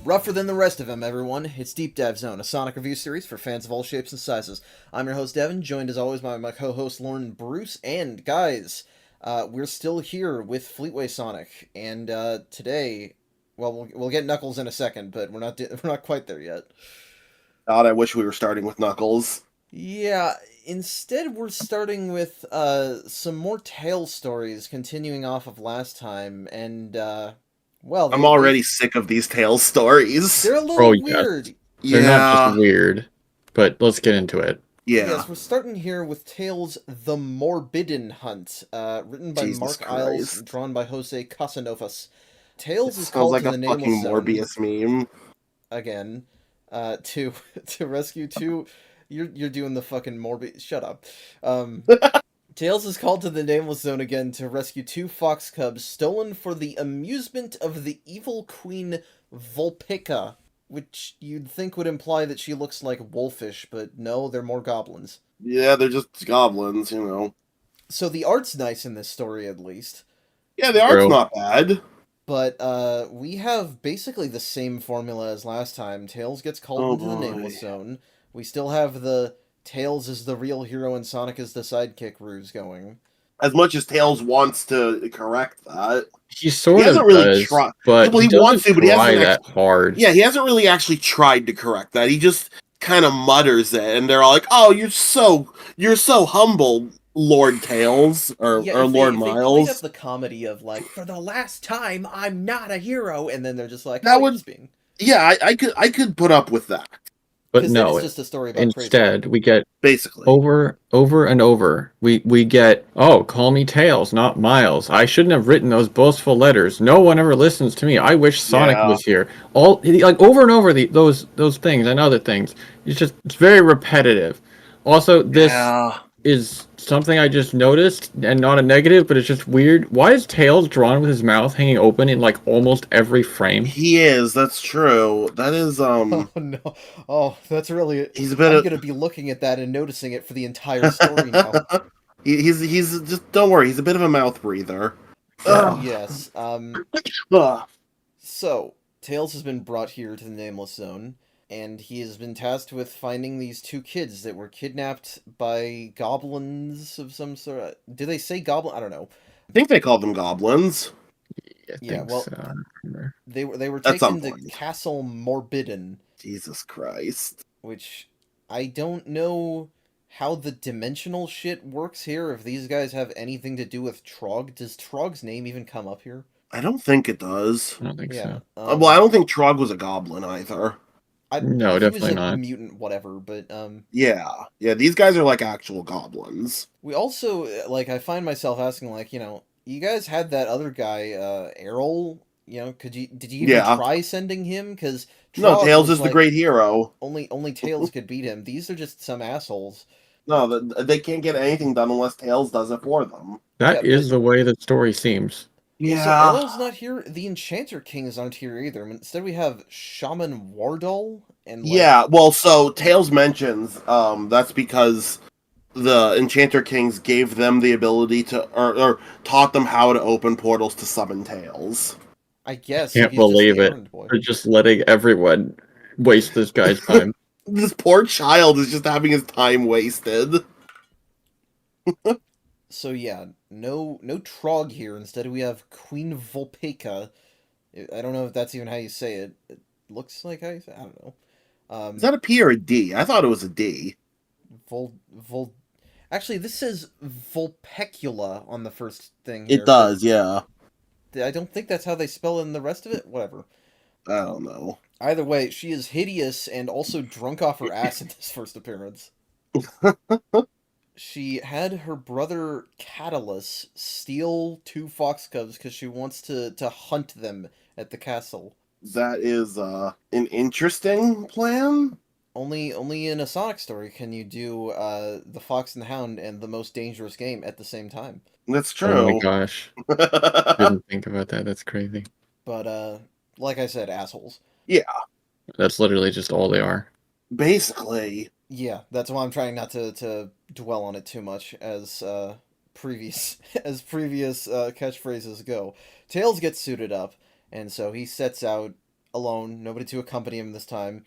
Rougher than the rest of them, everyone. It's Deep Dive Zone, a Sonic review series for fans of all shapes and sizes. I'm your host, Devin, joined as always by my co-host, Lauren and Bruce. And, guys, we're still here with Fleetway Sonic. And today, well, we'll get Knuckles in a second, but we're not quite there yet. God, I wish we were starting with Knuckles. Yeah, instead we're starting with some more Tails stories, continuing off of last time. And, well, I'm already sick of these Tails stories. they're a Oh, little yes. weird. They're not just Yeah, weird, but let's get into it. yeah. Yes, we're starting here with Tales The Morbidden Hunt, written by Jesus Mark Isles, Christ. drawn by Jose Casanovas. It Tails is sounds called like to a the fucking Nameless Zone Morbius meme. again, to to rescue two. You're doing the fucking Morbi. Shut up. Tails is called to the Nameless Zone again to rescue two fox cubs stolen for the amusement of the evil queen Volpica, which you'd think would imply that she looks like wolfish, but no, they're more goblins. Yeah, they're just goblins, you know. So the art's nice in this story, at least. Yeah, the art's True. not bad. But we have basically the same formula as last time. Tails gets called Oh into the boy. Nameless Zone. We still have the Tails is the real hero and Sonic is the sidekick ruse going. As much as Tails wants to correct that, He sort hasn't of really does, tried. but Well, he he wants doesn't to, but he try hasn't that hard. Yeah, he hasn't really actually tried to correct that. He just kind of mutters it, and they're all like, "Oh, you're so humble, Lord Tails Yeah, or Lord if they played up Miles." the comedy of like, for the last time, I'm not a hero, and then they're just like, That oh, would, he's being. yeah, I could put up with that. But Because then no, it's just a story about praise. instead we get Basically, over and over. We get, oh, call me Tails, not Miles. I shouldn't have written those boastful letters. No one ever listens to me. I wish Sonic yeah, was here. All like over and over those things and other things. It's very repetitive. Also, this yeah. is something I just noticed, and not a negative, but it's just weird. Why is Tails drawn with his mouth hanging open in like almost every frame? He is. That's true. That is Oh no! Oh, that's really. He's a bit I'm of. gonna be looking at that and noticing it for the entire story now. He's just don't worry. He's a bit of a mouth breather. Yeah. Yes. Ugh. So, Tails has been brought here to the Nameless Zone, and he has been tasked with finding these two kids that were kidnapped by goblins of some sort. Did they say goblin? I don't know. I think they call them goblins. I Yeah, think well, so. I don't remember. they were At some taken to point. Castle Morbidden, Jesus Christ. which I don't know how the dimensional shit works here. If these guys have anything to do with Trog, does Trog's name even come up here? I don't think it does. I don't think Yeah. so. Well, I don't think Trog was a goblin either. No, he definitely was a not. mutant, whatever. But Yeah, these guys are like actual goblins. we also like. I find myself asking, like, you guys had that other guy, Errol. Did you even Yeah. try sending him? Because No, Tails is the great hero. Only Tails could beat him. These are just some assholes. No, they can't get anything done unless Tails does it for them. That Yeah, is the way the story seems. So Errol's not here. The Enchanter Kings aren't here either. Instead, we have Shaman Wardle and Yeah, well, so Tails mentions that's because the Enchanter Kings gave them the ability to, or taught them how to open portals to summon Tails. I guess Can't he's just believe the it. errand boy. They're just letting everyone waste this guy's time. This poor child is just having his time wasted. So yeah, no Trog here. Instead, we have Queen Volpica. I don't know if that's even how you say it. It looks like how you say. I don't know. Is that a P or a D? I thought it was a D. Vol. Actually, this says Volpecula on the first thing here. It does, yeah. I don't think that's how they spell it in the rest of it. Whatever. I don't know. Either way, she is hideous and also drunk off her ass in this first appearance. She had her brother Catalyst steal two fox cubs because she wants to hunt them at the castle. That is an interesting plan. Only in a Sonic story can you do the Fox and the Hound and the most dangerous game at the same time. That's Oh my true. gosh. Didn't think about that. That's crazy. But like I said, assholes. Yeah, That's literally just all they are. basically. Yeah, that's why I'm trying not to dwell on it too much as previous catchphrases go. Tails gets suited up, and so he sets out alone, nobody to accompany him this time.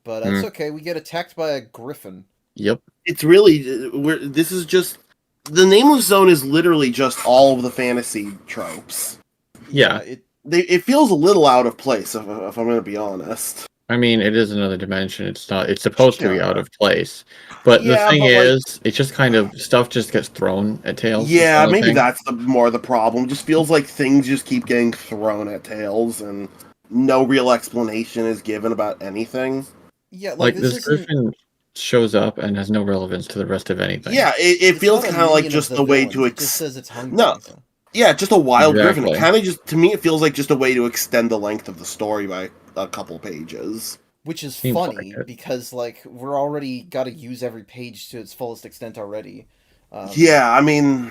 But Hmm. it's okay. We get attacked by a griffin. Yep. It's really this is just the Nameless Zone is literally just all of the fantasy tropes. Yeah. It feels a little out of place if I'm going to be honest. I mean, it is another dimension. It's not. It's supposed to be out Sure. of place, but the Yeah, thing but, like- is, it's just kind of stuff just gets thrown at Tails. is the Yeah, only maybe thing. that's more the problem. It just feels like things just keep getting thrown at Tails, and no real explanation is given about anything. Yeah, like Like this this isn't. griffin shows up and has no relevance to the rest of anything. Yeah, it It's feels not a kind of like minion of just the a way villains. to It just says it's hungry. No, So. yeah, just a wild griffin. It Exactly. kind of just to me, it feels like just a way to extend the length of the story by a couple pages. Which is Seems funny like it. because like we're already got to use every page to its fullest extent already. Yeah, I mean,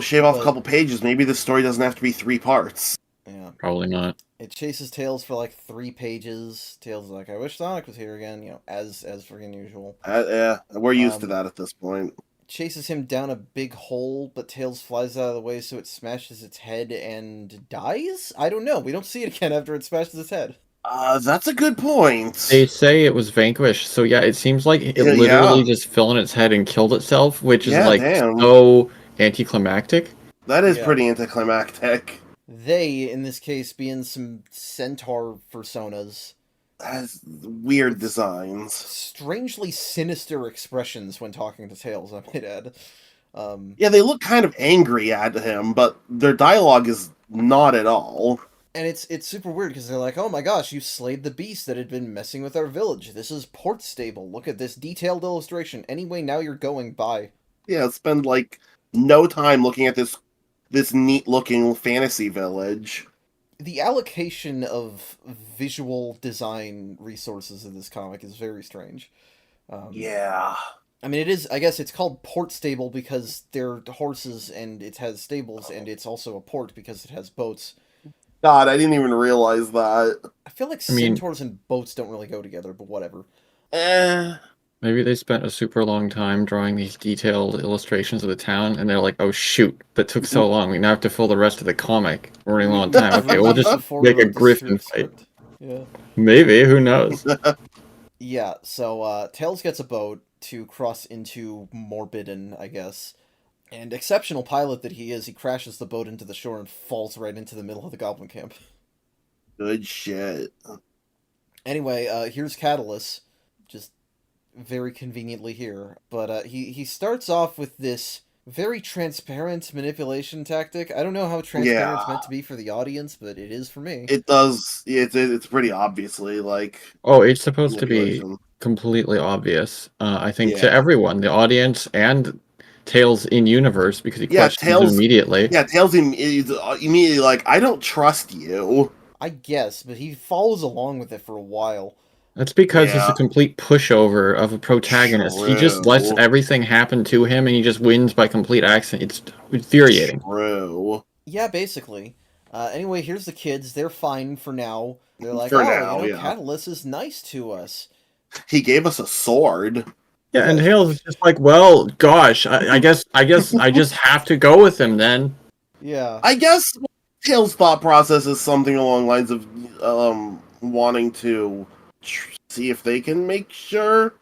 shave off a but- couple pages. Maybe the story doesn't have to be 3 parts. Yeah. Probably not. It chases Tails for like 3 pages. Tails is like, I wish Sonic was here again, as freaking usual. Yeah, we're used to that at this point. Chases him down a big hole, but Tails flies out of the way, so it smashes its head and dies? I don't know. We don't see it again after it smashes its head. That's a good point. They say it was vanquished, so yeah, it seems like it literally just fell on its head and killed itself, which is like damn. so anticlimactic. That is Yeah. pretty anticlimactic. They, in this case, being some centaur personas. Has weird designs. Strangely sinister expressions when talking to Tails, I might add. Yeah, they look kind of angry at him, but their dialogue is not at all. And it's super weird because they're like, oh my gosh, you slayed the beast that had been messing with our village. This is Port Stable. Look at this detailed illustration. Anyway, now you're going by. Yeah, spend like no time looking at this neat looking fantasy village. The allocation of visual design resources in this comic is very strange. Yeah. I mean, it is, I guess it's called Port Stable because they're horses and it has stables, and it's also a port because it has boats. God, I didn't even realize that. I feel like I mean- centaurs and boats don't really go together, but whatever. Maybe they spent a super long time drawing these detailed illustrations of the town, and they're like, "Oh shoot, that took so long. We now have to fill the rest of the comic. We're running low on time. Okay, we'll just Before we make a wrote this griffin strip fight. script. Yeah. Maybe. Who knows? Yeah, so Tails gets a boat to cross into Morbidden, I guess. And exceptional pilot that he is, he crashes the boat into the shore and falls right into the middle of the goblin camp. Good shit. Anyway, here's Catalyst, just very conveniently here. But he starts off with this very transparent manipulation tactic. I don't know how transparent it's meant to be for the audience, but it is for me. It does. It's pretty obviously like. Oh, it's supposed to be manipulation. completely obvious. I think Yeah. to everyone, the audience and Tails in universe, because he Yeah, questions Tails- immediately. Yeah, tells him is immediately like, I don't trust you. I guess, but he follows along with it for a while. That's because he's Yeah. a complete pushover of a protagonist. He just lets True. everything happen to him, and he just wins by complete accident. It's infuriating. True. Yeah, basically. Anyway, here's the kids. They're fine for now. They're like, For now, yeah. Catalyst is nice to us. He gave us a sword. Yeah, and Tails is just like, well, gosh, I guess I just have to go with him then. Yeah. I guess Tails' thought process is something along the lines of wanting to see if they can make sure.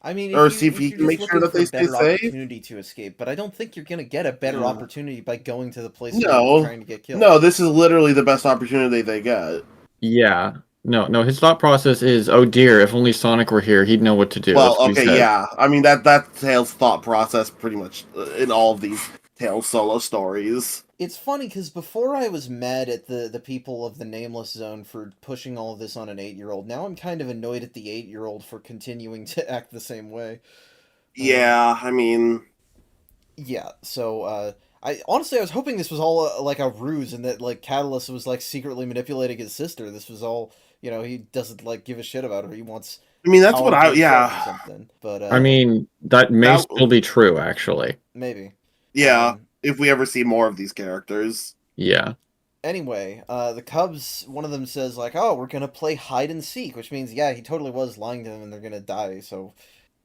I mean, Or see if he you're can just make sure looking that for they a better stay safe. opportunity to escape, but I don't think you're gonna get a better Yeah. opportunity by going to the place No. where you're trying to get killed. No, this is literally the best opportunity they get. Yeah. No, his thought process is, oh dear, if only Sonic were here, he'd know what to do. Well, That's what he okay, said. yeah. I mean that's Tails' thought process pretty much in all of these Tails solo stories. It's funny because before I was mad at the people of the Nameless Zone for pushing all of this on an 8-year-old. Now I'm kind of annoyed at the 8-year-old for continuing to act the same way. Yeah, I mean, Yeah, so I honestly I was hoping this was all like a ruse and that like Catalyst was like secretly manipulating his sister. This was all, he doesn't like give a shit about her. He wants I mean that's what power I for himself or yeah. something. But I mean, that may That- still be true, actually. maybe. Yeah, Um, if we ever see more of these characters. Yeah. Anyway, the Cubs, one of them says like, "Oh, we're gonna play hide and seek," which means yeah, he totally was lying to them and they're gonna die. So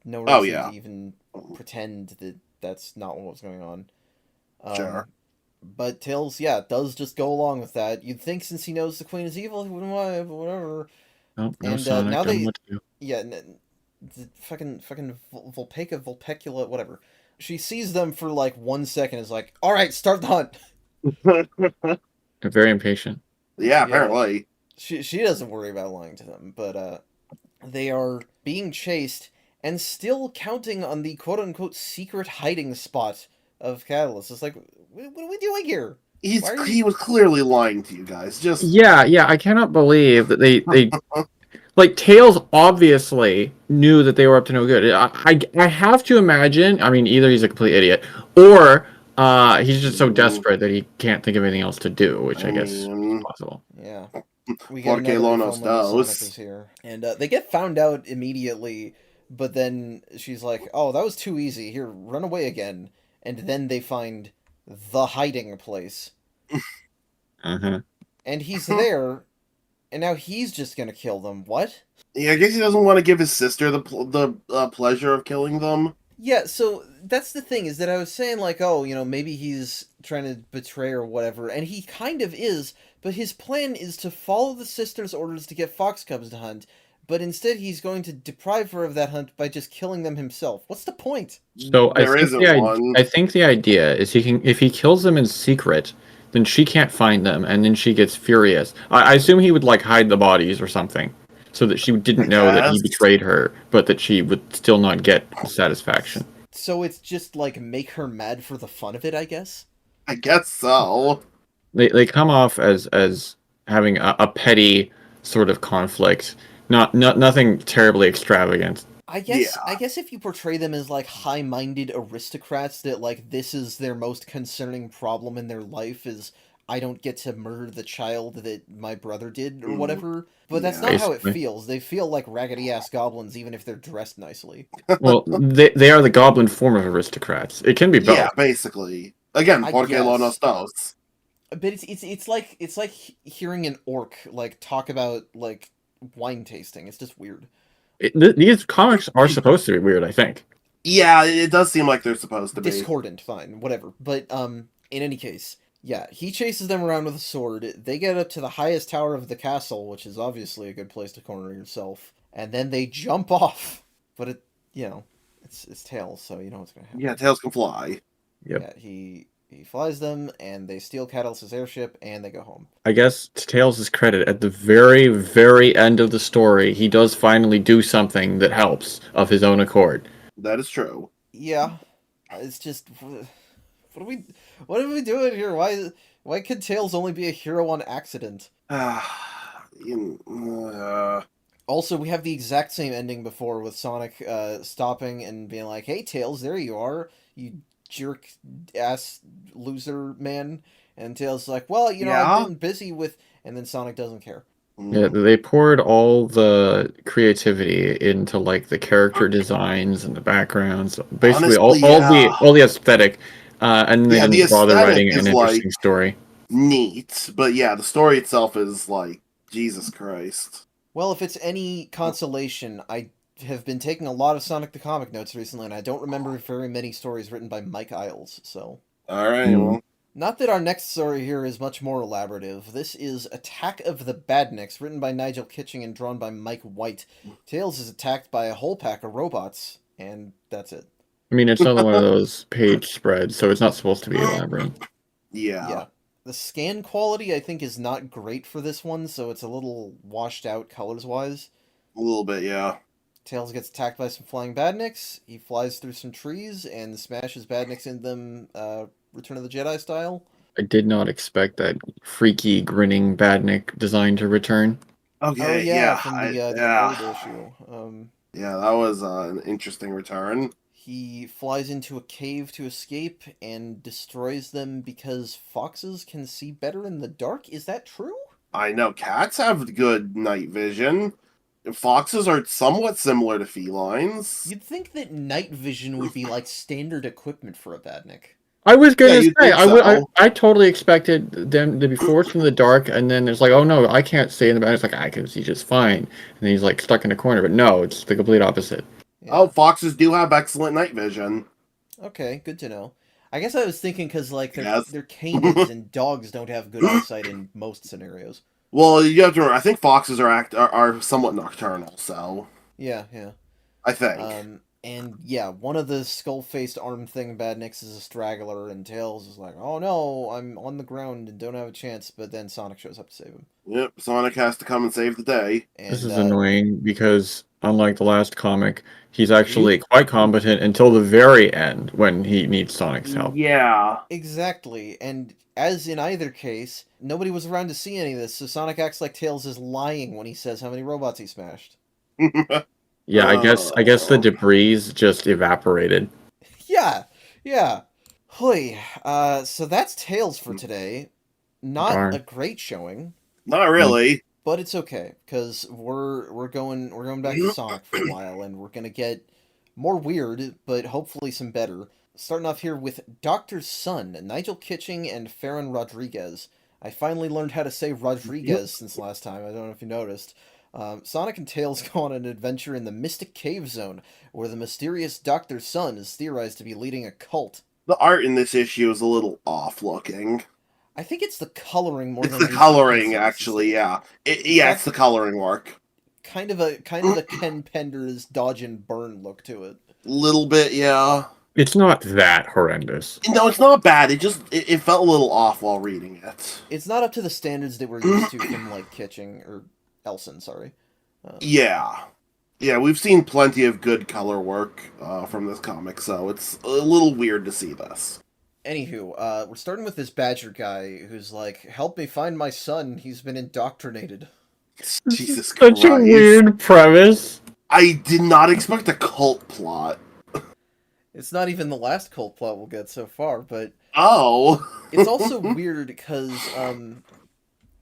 no reason Oh, yeah. to even pretend that that's not what was going on. Sure. But Tails, does just go along with that. You'd think since he knows the queen is evil, he wouldn't want it, but whatever. Oh, no And Sonic. now Don't know they, what to do. yeah, the fucking Vulpecula, whatever. She sees them for like 1 second, is like, all right, start the hunt. They're very impatient. Yeah, apparently. She doesn't worry about lying to them, but they are being chased and still counting on the quote unquote secret hiding spot of Catalyst. It's like, what are we doing here? He was clearly lying to you guys. Just Yeah. I cannot believe that they like Tails obviously knew that they were up to no good. I have to imagine. I mean, either he's a complete idiot, or he's just so desperate that he can't think of anything else to do, which I guess is possible. Yeah. We get Porque another lo if nos only Sonic dos. was here. And they get found out immediately, but then she's like, oh, that was too easy. Here, run away again. And then they find the hiding place. Uh-huh. And he's there, and now he's just gonna kill them. What? Yeah, I guess he doesn't want to give his sister the pleasure of killing them. Yeah, so that's the thing, is that I was saying, like, oh, maybe he's trying to betray or whatever, and he kind of is, but his plan is to follow the sister's orders to get fox cubs to hunt, but instead he's going to deprive her of that hunt by just killing them himself. What's the point? So There isn't one. I think the idea is if he kills them in secret, then she can't find them, and then she gets furious. I assume he would like hide the bodies or something, so that she didn't know that he betrayed her, but that she would still not get satisfaction. So it's just like make her mad for the fun of it, I guess? I guess so. They come off as having a petty sort of conflict, nothing terribly extravagant. I guess if you portray them as like high-minded aristocrats, that like this is their most concerning problem in their life is I don't get to murder the child that my brother did or whatever. But that's not how it feels. They feel like raggedy-ass goblins even if they're dressed nicely. Well, they are the goblin form of aristocrats. It can be both. Yeah, basically. Again, porque lo nos dos. But it's like hearing an orc like talk about like wine tasting. It's just weird. These comics are supposed to be weird, I think. Yeah, it does seem like they're supposed to be. Discordant, fine, whatever. But in any case, yeah, he chases them around with a sword. They get up to the highest tower of the castle, which is obviously a good place to corner yourself, and then they jump off. But it's Tails, so you know what's gonna happen. Yeah, Tails can fly. Yep. Yeah, he flies them, and they steal Catalyst's airship, and they go home. I guess to Tails' credit, at the very, very end of the story, he does finally do something that helps of his own accord. That is true. Yeah, it's just what are we doing here? Why could Tails only be a hero on accident? Also, we have the exact same ending before with Sonic stopping and being like, "Hey, Tails, there you are, you jerk ass loser man." And Tails is like, "Well, I've been busy with," and then Sonic doesn't care. Yeah, they poured all the creativity into like the character designs and the backgrounds, basically Honestly, all the aesthetic, and they didn't bother writing an interesting story. Neat, but yeah, the story itself is like Jesus Christ. Well, if it's any consolation, I have been taking a lot of Sonic the Comic notes recently, and I don't remember very many stories written by Mike Isles, so... Alright, well... Not that our next story here is much more elaborative. This is Attack of the Badniks, written by Nigel Kitching and drawn by Mike White. Tails is attacked by a whole pack of robots, and that's it. I mean, it's not one of those page spreads, so it's not supposed to be elaborate. Yeah. The scan quality, I think, is not great for this one, so it's a little washed out colors-wise. A little bit, yeah. Tails gets attacked by some flying badniks. He flies through some trees and smashes badniks into them, Return of the Jedi style. I did not expect that freaky, grinning badnik design to return. Okay, from the old issue. Yeah, that was an interesting return. He flies into a cave to escape and destroys them because foxes can see better in the dark. Is that true? I know cats have good night vision. Foxes are somewhat similar to felines. You'd think that night vision would be like standard equipment for a badnik. I was going to say, I totally expected them to be forced in the dark, and then it's like, oh no, I can't see in the back. It's like, I can see just fine. And then he's like stuck in a corner, but no, it's the complete opposite. Yeah. Oh, foxes do have excellent night vision. Okay, good to know. I guess I was thinking because like Yes. they're canids and dogs don't have good eyesight in most scenarios. Well, you have to remember, I think foxes are somewhat nocturnal, so Yeah, yeah. I think. And yeah, one of the skull-faced arm thing Badniks is a straggler, and Tails is like, "Oh no, I'm on the ground and don't have a chance." But then Sonic shows up to save him, Yep, Sonic has to come and save the day. This and is annoying because, unlike the last comic, he's actually quite competent until the very end when he needs Sonic's help. Yeah. exactly. And as in either case, nobody was around to see any of this, so Sonic acts like Tails is lying when he says how many robots he smashed. Yeah, I guess the debris just evaporated. Yeah, yeah. Hui. So that's Tails for today. Not a Darn. great showing, Not really. but it's okay because we're going back to Sonic for a while, and we're gonna get more weird, but hopefully some better. Starting off here with Dr. Sun, Nigel Kitching, and Farron Rodriguez. I finally learned how to say Rodriguez since last time. I don't know if you noticed. Sonic and Tails go on an adventure in the Mystic Cave Zone, where the mysterious Dr. Sun is theorized to be leading a cult. The art in this issue is a little off looking. I think it's the coloring more It's than the anything coloring, else. actually, yeah. got It's the coloring work. kind of a Ken Penders dodge and burn look to it. Little bit, yeah. It's not that horrendous. No, it's not bad. It felt a little off while reading it. It's not up to the standards that we're used to from like Kitching or Elson, sorry. Yeah. Yeah, we've seen plenty of good color work from this comic, so it's a little weird to see this. Anywho, we're starting with this Badger guy who's like, "Help me find my son. He's been indoctrinated." Jesus Such Christ. a weird premise. I did not expect a cult plot. It's not even the last cult plot we'll get so far, but Oh. it's also weird because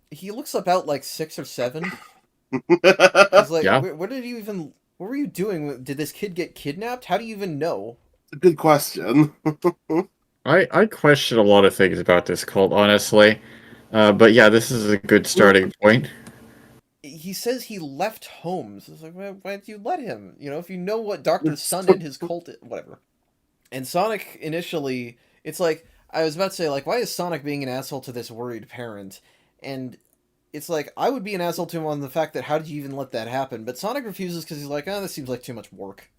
he looks about like 6 or 7. He's like, Yeah. What did you even? What were you doing? Did this kid get kidnapped? How do you even know?" Good question. I question a lot of things about this cult, honestly. But yeah, this is a good starting point. He says he left home. So it's like, why did you let him? You know, if you know what Dr. Sun and his cult is, whatever. And Sonic initially, it's like, I was about to say, like, why is Sonic being an asshole to this worried parent? And it's like, I would be an asshole to him on the fact that how did you even let that happen? But Sonic refuses because he's like, oh, this seems like too much work.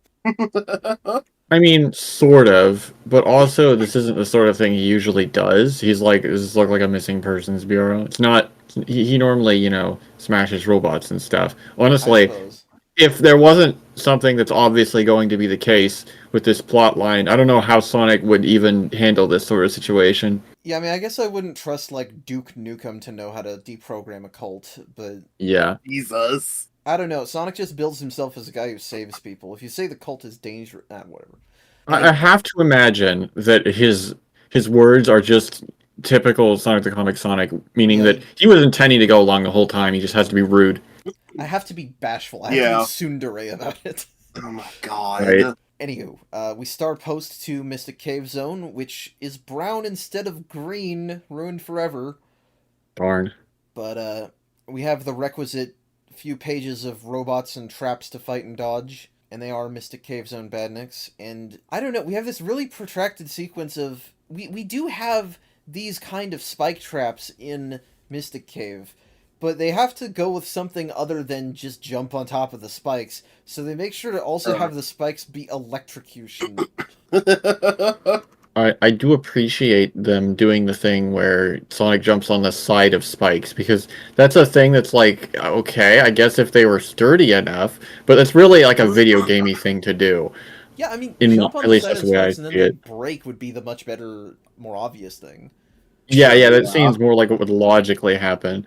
I mean, sort of, but also this isn't the sort of thing he usually does. He's like, does this look like a missing persons bureau? It's not. He normally, smashes robots and stuff. I Honestly, suppose. if there wasn't something that's obviously going to be the case with this plot line, I don't know how Sonic would even handle this sort of situation. Yeah, I mean, I guess I wouldn't trust, like, Duke Nukem to know how to deprogram a cult, but Yeah. Jesus. I don't know. Sonic just builds himself as a guy who saves people. If you say the cult is dangerous, whatever. I have to imagine that his words are just typical Sonic the Comic Sonic, meaning Yeah. that he was intending to go along the whole time. He just has to be rude. I have to be bashful. I have to be tsundere about it. Oh my god. Right. Anywho, we star post to Mystic Cave Zone, which is brown instead of green, ruined forever. Darn. But we have the requisite few pages of robots and traps to fight and dodge, and they are Mystic Cave Zone Badniks. And I don't know, we have this really protracted sequence of we do have these kind of spike traps in Mystic Cave, but they have to go with something other than just jump on top of the spikes. So they make sure to also have the spikes be electrocution. I do appreciate them doing the thing where Sonic jumps on the side of spikes, because that's a thing that's like, okay, I guess if they were sturdy enough, but it's really like a video gamey thing to do. Yeah, I mean, At jump on the least side that's of the way I spikes and then see they it. break would be the much better, more obvious thing. Yeah, that Yeah. seems more like what would logically happen.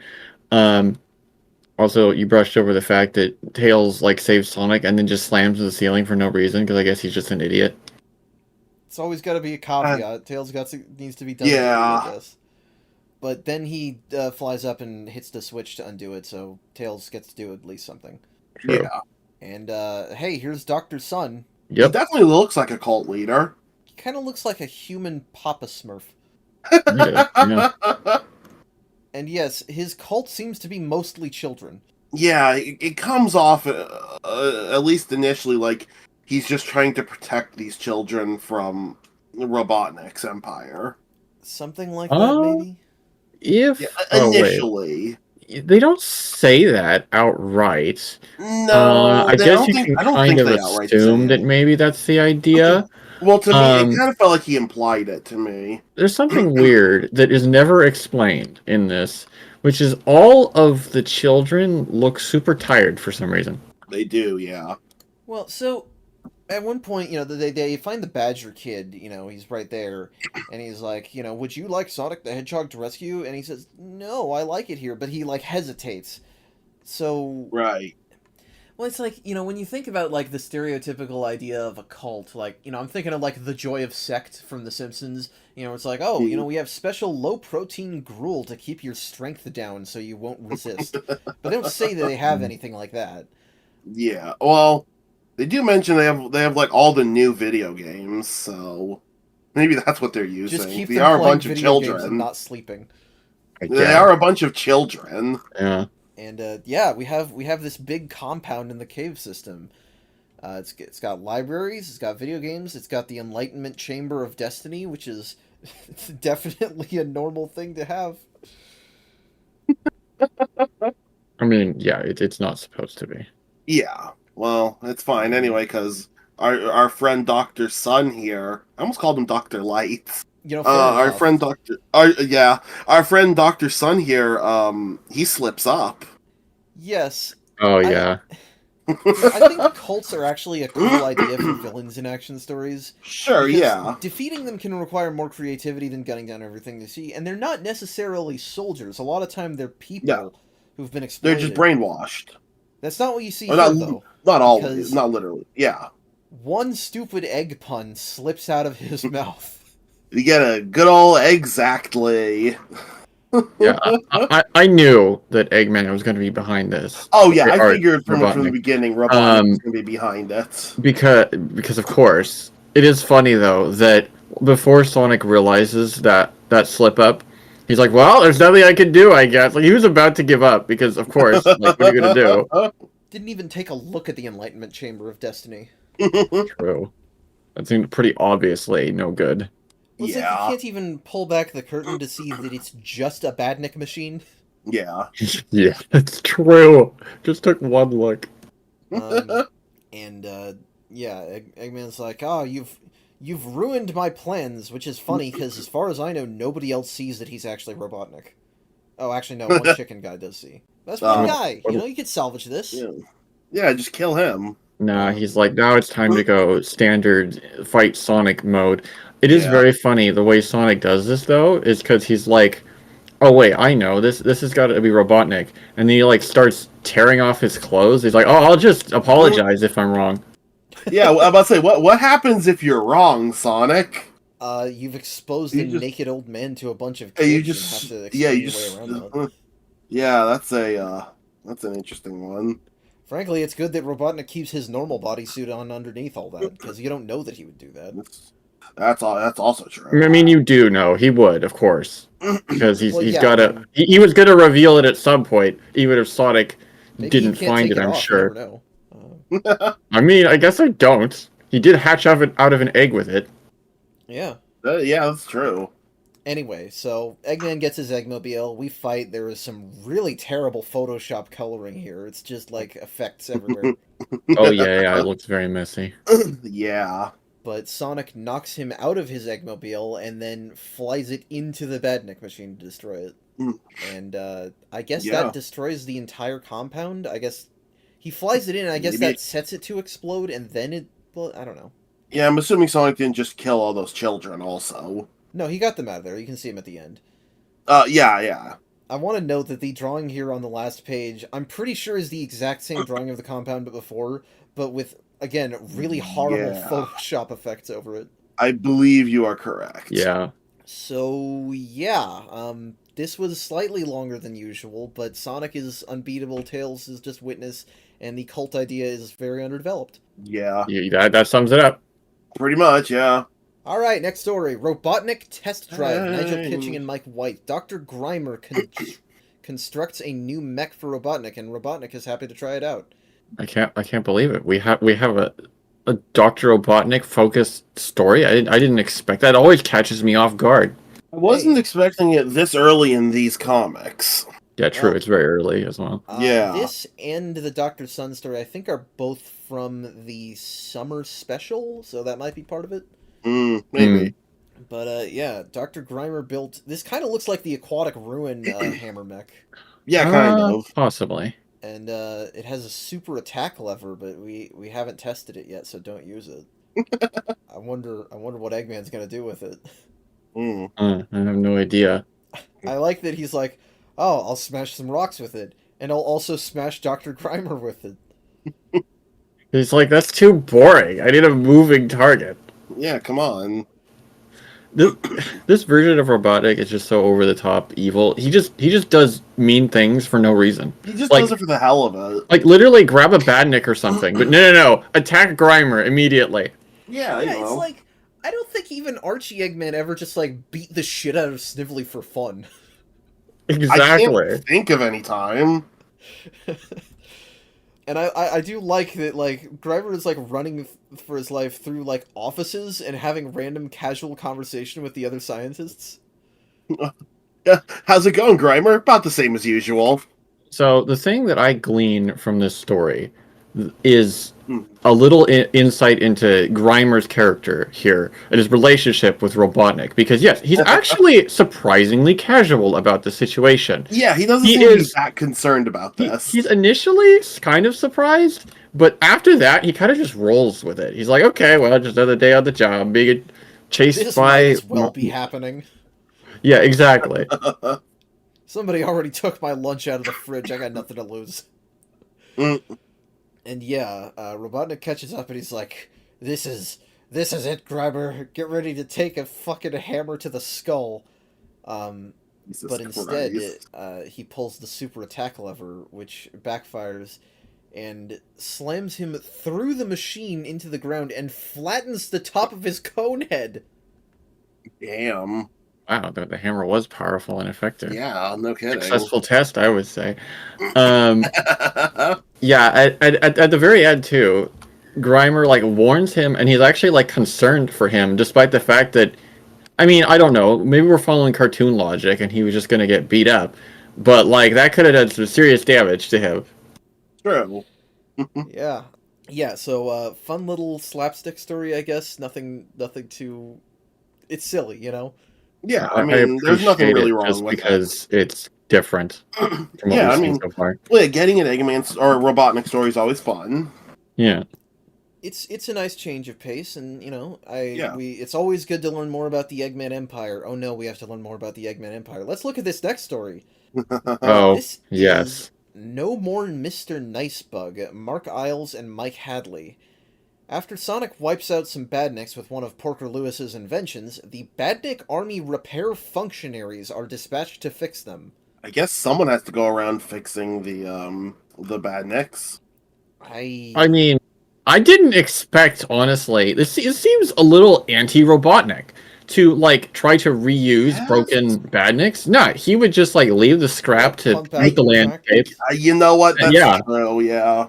Also, you brushed over the fact that Tails like saves Sonic and then just slams to the ceiling for no reason, because I guess he's just an idiot. It's always got to be a caveat. Tails needs to be done. Yeah. I guess. But then he flies up and hits the switch to undo it, so Tails gets to do at least something. True. Yeah. And hey, here's Dr. Sun. He Yep. definitely looks like a cult leader. He kind of looks like a human Papa Smurf. Yeah. And yes, his cult seems to be mostly children. Yeah, it comes off, at least initially, like he's just trying to protect these children from, Robotnik's empire. Something like that, maybe? Yeah, If wait, initially. they don't say that outright. No, I guess you I can don't kind think of they outright say assume it. that maybe that's the idea. Well, to me, it Um, kind of felt like he implied it to me. there's something weird that is never explained in this, which is all of the children look super tired for some reason. They do, yeah. Well, so at one point, they find the Badger kid, he's right there, and he's like, would you like Sonic the Hedgehog to rescue? And he says, no, I like it here, but he, like, hesitates. So, Right. well, it's like, when you think about, like, the stereotypical idea of a cult, like, I'm thinking of, like, the Joy of Sect from The Simpsons, it's like, oh, we have special low-protein gruel to keep your strength down so you won't resist. But they don't say that they have anything like that. Yeah. Well, they do mention they have like all the new video games, so maybe that's what they're using. Just keep They them are a playing bunch of video games and children. not sleeping. I They guess. are a bunch of children. Yeah. And yeah, we have this big compound in the cave system. It's got libraries, it's got video games, it's got the Enlightenment Chamber of Destiny, which is definitely a normal thing to have. I mean, yeah, it's not supposed to be. Yeah. Well, it's fine anyway, because our friend Doctor Sun here, I almost called him Doctor Light. Fair Our enough. friend our friend Doctor Sun here, he slips up. Yes. Oh yeah. I think cults are actually a cool idea for villains in action stories. Sure, Because yeah. defeating them can require more creativity than gunning down everything they see, and they're not necessarily soldiers. A lot of time they're people who've been They're exploited. just brainwashed. That's not what you see Or here, though. not always, because not literally. Yeah. one stupid egg pun slips out of his mouth. You get a good old exactly. Yeah, I knew that Eggman was going to be behind this. Oh yeah, I Or figured from the Robotnik. beginning Robotnik was going to be behind it. Because of course it is funny though that before Sonic realizes that slip up, he's like, "Well, there's nothing I can do, I guess." Like he was about to give up because of course, like what are you gonna do? Didn't even take a look at the Enlightenment Chamber of Destiny. True. That seemed pretty obviously no good. Well, it's like you can't even pull back the curtain to see that it's just a Badnik machine. Yeah. Yeah, that's true. Just took one look. And yeah, Eggman's like, "Oh, you've ruined my plans," which is funny because as far as I know, nobody else sees that he's actually Robotnik. Oh, actually, no, one chicken guy does see. That's one guy. You could salvage this. Yeah, just kill him. Nah, he's like, now it's time to go standard fight Sonic mode. It is very funny the way Sonic does this though, is because he's like, oh wait, I know this has got to be Robotnik, and then he like starts tearing off his clothes. He's like, oh, I'll just apologize if I'm wrong. Yeah, I'm about to say, what happens if you're wrong, Sonic? You've exposed a naked old man to a bunch of you kids just and have to explain your way around that. Yeah, that's an interesting one. Frankly, it's good that Robotnik keeps his normal bodysuit on underneath all that, because you don't know that he would do that. That's also true. I mean, you do know he would, of course, because he's yeah, got to. He was going to reveal it at some point, even if Sonic didn't find it. I'm sure. You never know. I mean, I guess I don't. He did hatch out of an egg with it. Yeah. Yeah, that's true. Anyway, so Eggman gets his Eggmobile. We fight. There is some really terrible Photoshop coloring here. It's just like effects everywhere. Oh yeah, it looks very messy. Yeah. But Sonic knocks him out of his Eggmobile and then flies it into the Badnik machine to destroy it. And I guess that destroys the entire compound. I guess he flies it in, and I guess that sets it to explode, and then it... Well, I don't know. Yeah, I'm assuming Sonic didn't just kill all those children also. No, he got them out of there. You can see him at the end. Yeah. I want to note that the drawing here on the last page, I'm pretty sure is the exact same drawing of the compound but before, but with, again, really horrible Photoshop effects over it. I believe you are correct. Yeah. So, yeah, this was slightly longer than usual, but Sonic is unbeatable, Tails is just Witness, and the cult idea is very underdeveloped. Yeah. That sums it up. Pretty much, yeah. Alright, next story. Robotnik Test Drive. Nigel Kitching and Mike White. Dr. Grimer constructs a new mech for Robotnik, and Robotnik is happy to try it out. I can't believe it. We have a Dr. Robotnik focused story. I didn't expect that. It always catches me off guard. I wasn't Hey. expecting it this early in these comics. Yeah, true. Well, It's very early as well. Yeah. This and the Dr. Sun story, I think, are both from the summer special, so that might be part of it. Maybe. But yeah, Dr. Grimer built this. Kind of looks like the Aquatic Ruin hammer mech, Yeah, kind of. Possibly. and it has a super attack lever, but we haven't tested it yet, so don't use it. I wonder what Eggman's gonna do with it. I have no idea. I like that he's like, oh, I'll smash some rocks with it, and I'll also smash Dr. Grimer with it. He's like, that's too boring. I need a moving target. Yeah, come on. This version of Robotic is just so over the top evil. He just does mean things for no reason. He just Like- does it for the hell of it. Like literally grab a Badnik or something. But no. Attack Grimer immediately. Yeah, Yeah, you know. it's like I don't think even Archie Eggman ever just like beat the shit out of Snively for fun. I Exactly. can't think of any time. And I do like that, like, Grimer is, like, running for his life through, like, offices and having random casual conversation with the other scientists. Yeah, how's it going, Grimer? About the same as usual. So the thing that I glean from this story is a little insight into Grimer's character here and his relationship with Robotnik. Because yes, he's actually surprisingly casual about the situation. Yeah, he doesn't He seem to be is- that concerned about this. He's initially kind of surprised, but after that, he kind of just rolls with it. He's like, okay, well, just another day on the job, being chased This by... might as well be happening. Yeah, exactly. Somebody already took my lunch out of the fridge. I got nothing to lose. Mm. And yeah, Robotnik catches up and he's like, This is it, Grimer. Get ready to take a fucking hammer to the skull." Jesus But instead, Christ. he pulls the super attack lever, which backfires and slams him through the machine into the ground and flattens the top of his cone head. Damn. Wow, the hammer was powerful and effective. Yeah, no kidding. Successful test, I would say. Yeah, at the very end too, Grimer like warns him, and he's actually like concerned for him, despite the fact that, I mean, I don't know, maybe we're following cartoon logic, and he was just gonna get beat up, but like that could have done some serious damage to him. True. Yeah. So fun little slapstick story, I guess. Nothing too. It's silly, you know. Yeah, I mean, there's nothing appreciate really it wrong just with because it's different from what Yeah, we've I seen mean- so far. Well, yeah, getting an Eggman or a Robotnik story is always fun. Yeah. It's a nice change of pace, and you know, Yeah. it's always good to learn more about the Eggman Empire. Oh no, we have to learn more about the Eggman Empire. Let's look at this next story. Oh, This yes. is No More Mr. Nicebug, Mark Isles and Mike Hadley. After Sonic wipes out some Badniks with one of Porker Lewis's inventions, the Badnik Army repair functionaries are dispatched to fix them. I guess someone has to go around fixing the Badniks. I mean, I didn't expect, honestly. It seems a little anti-Robotnik to like try to reuse Yes. broken Badniks. No, he would just like leave the scrap to Pump out paint the the landscape. You know what? That's Yeah. true. Yeah.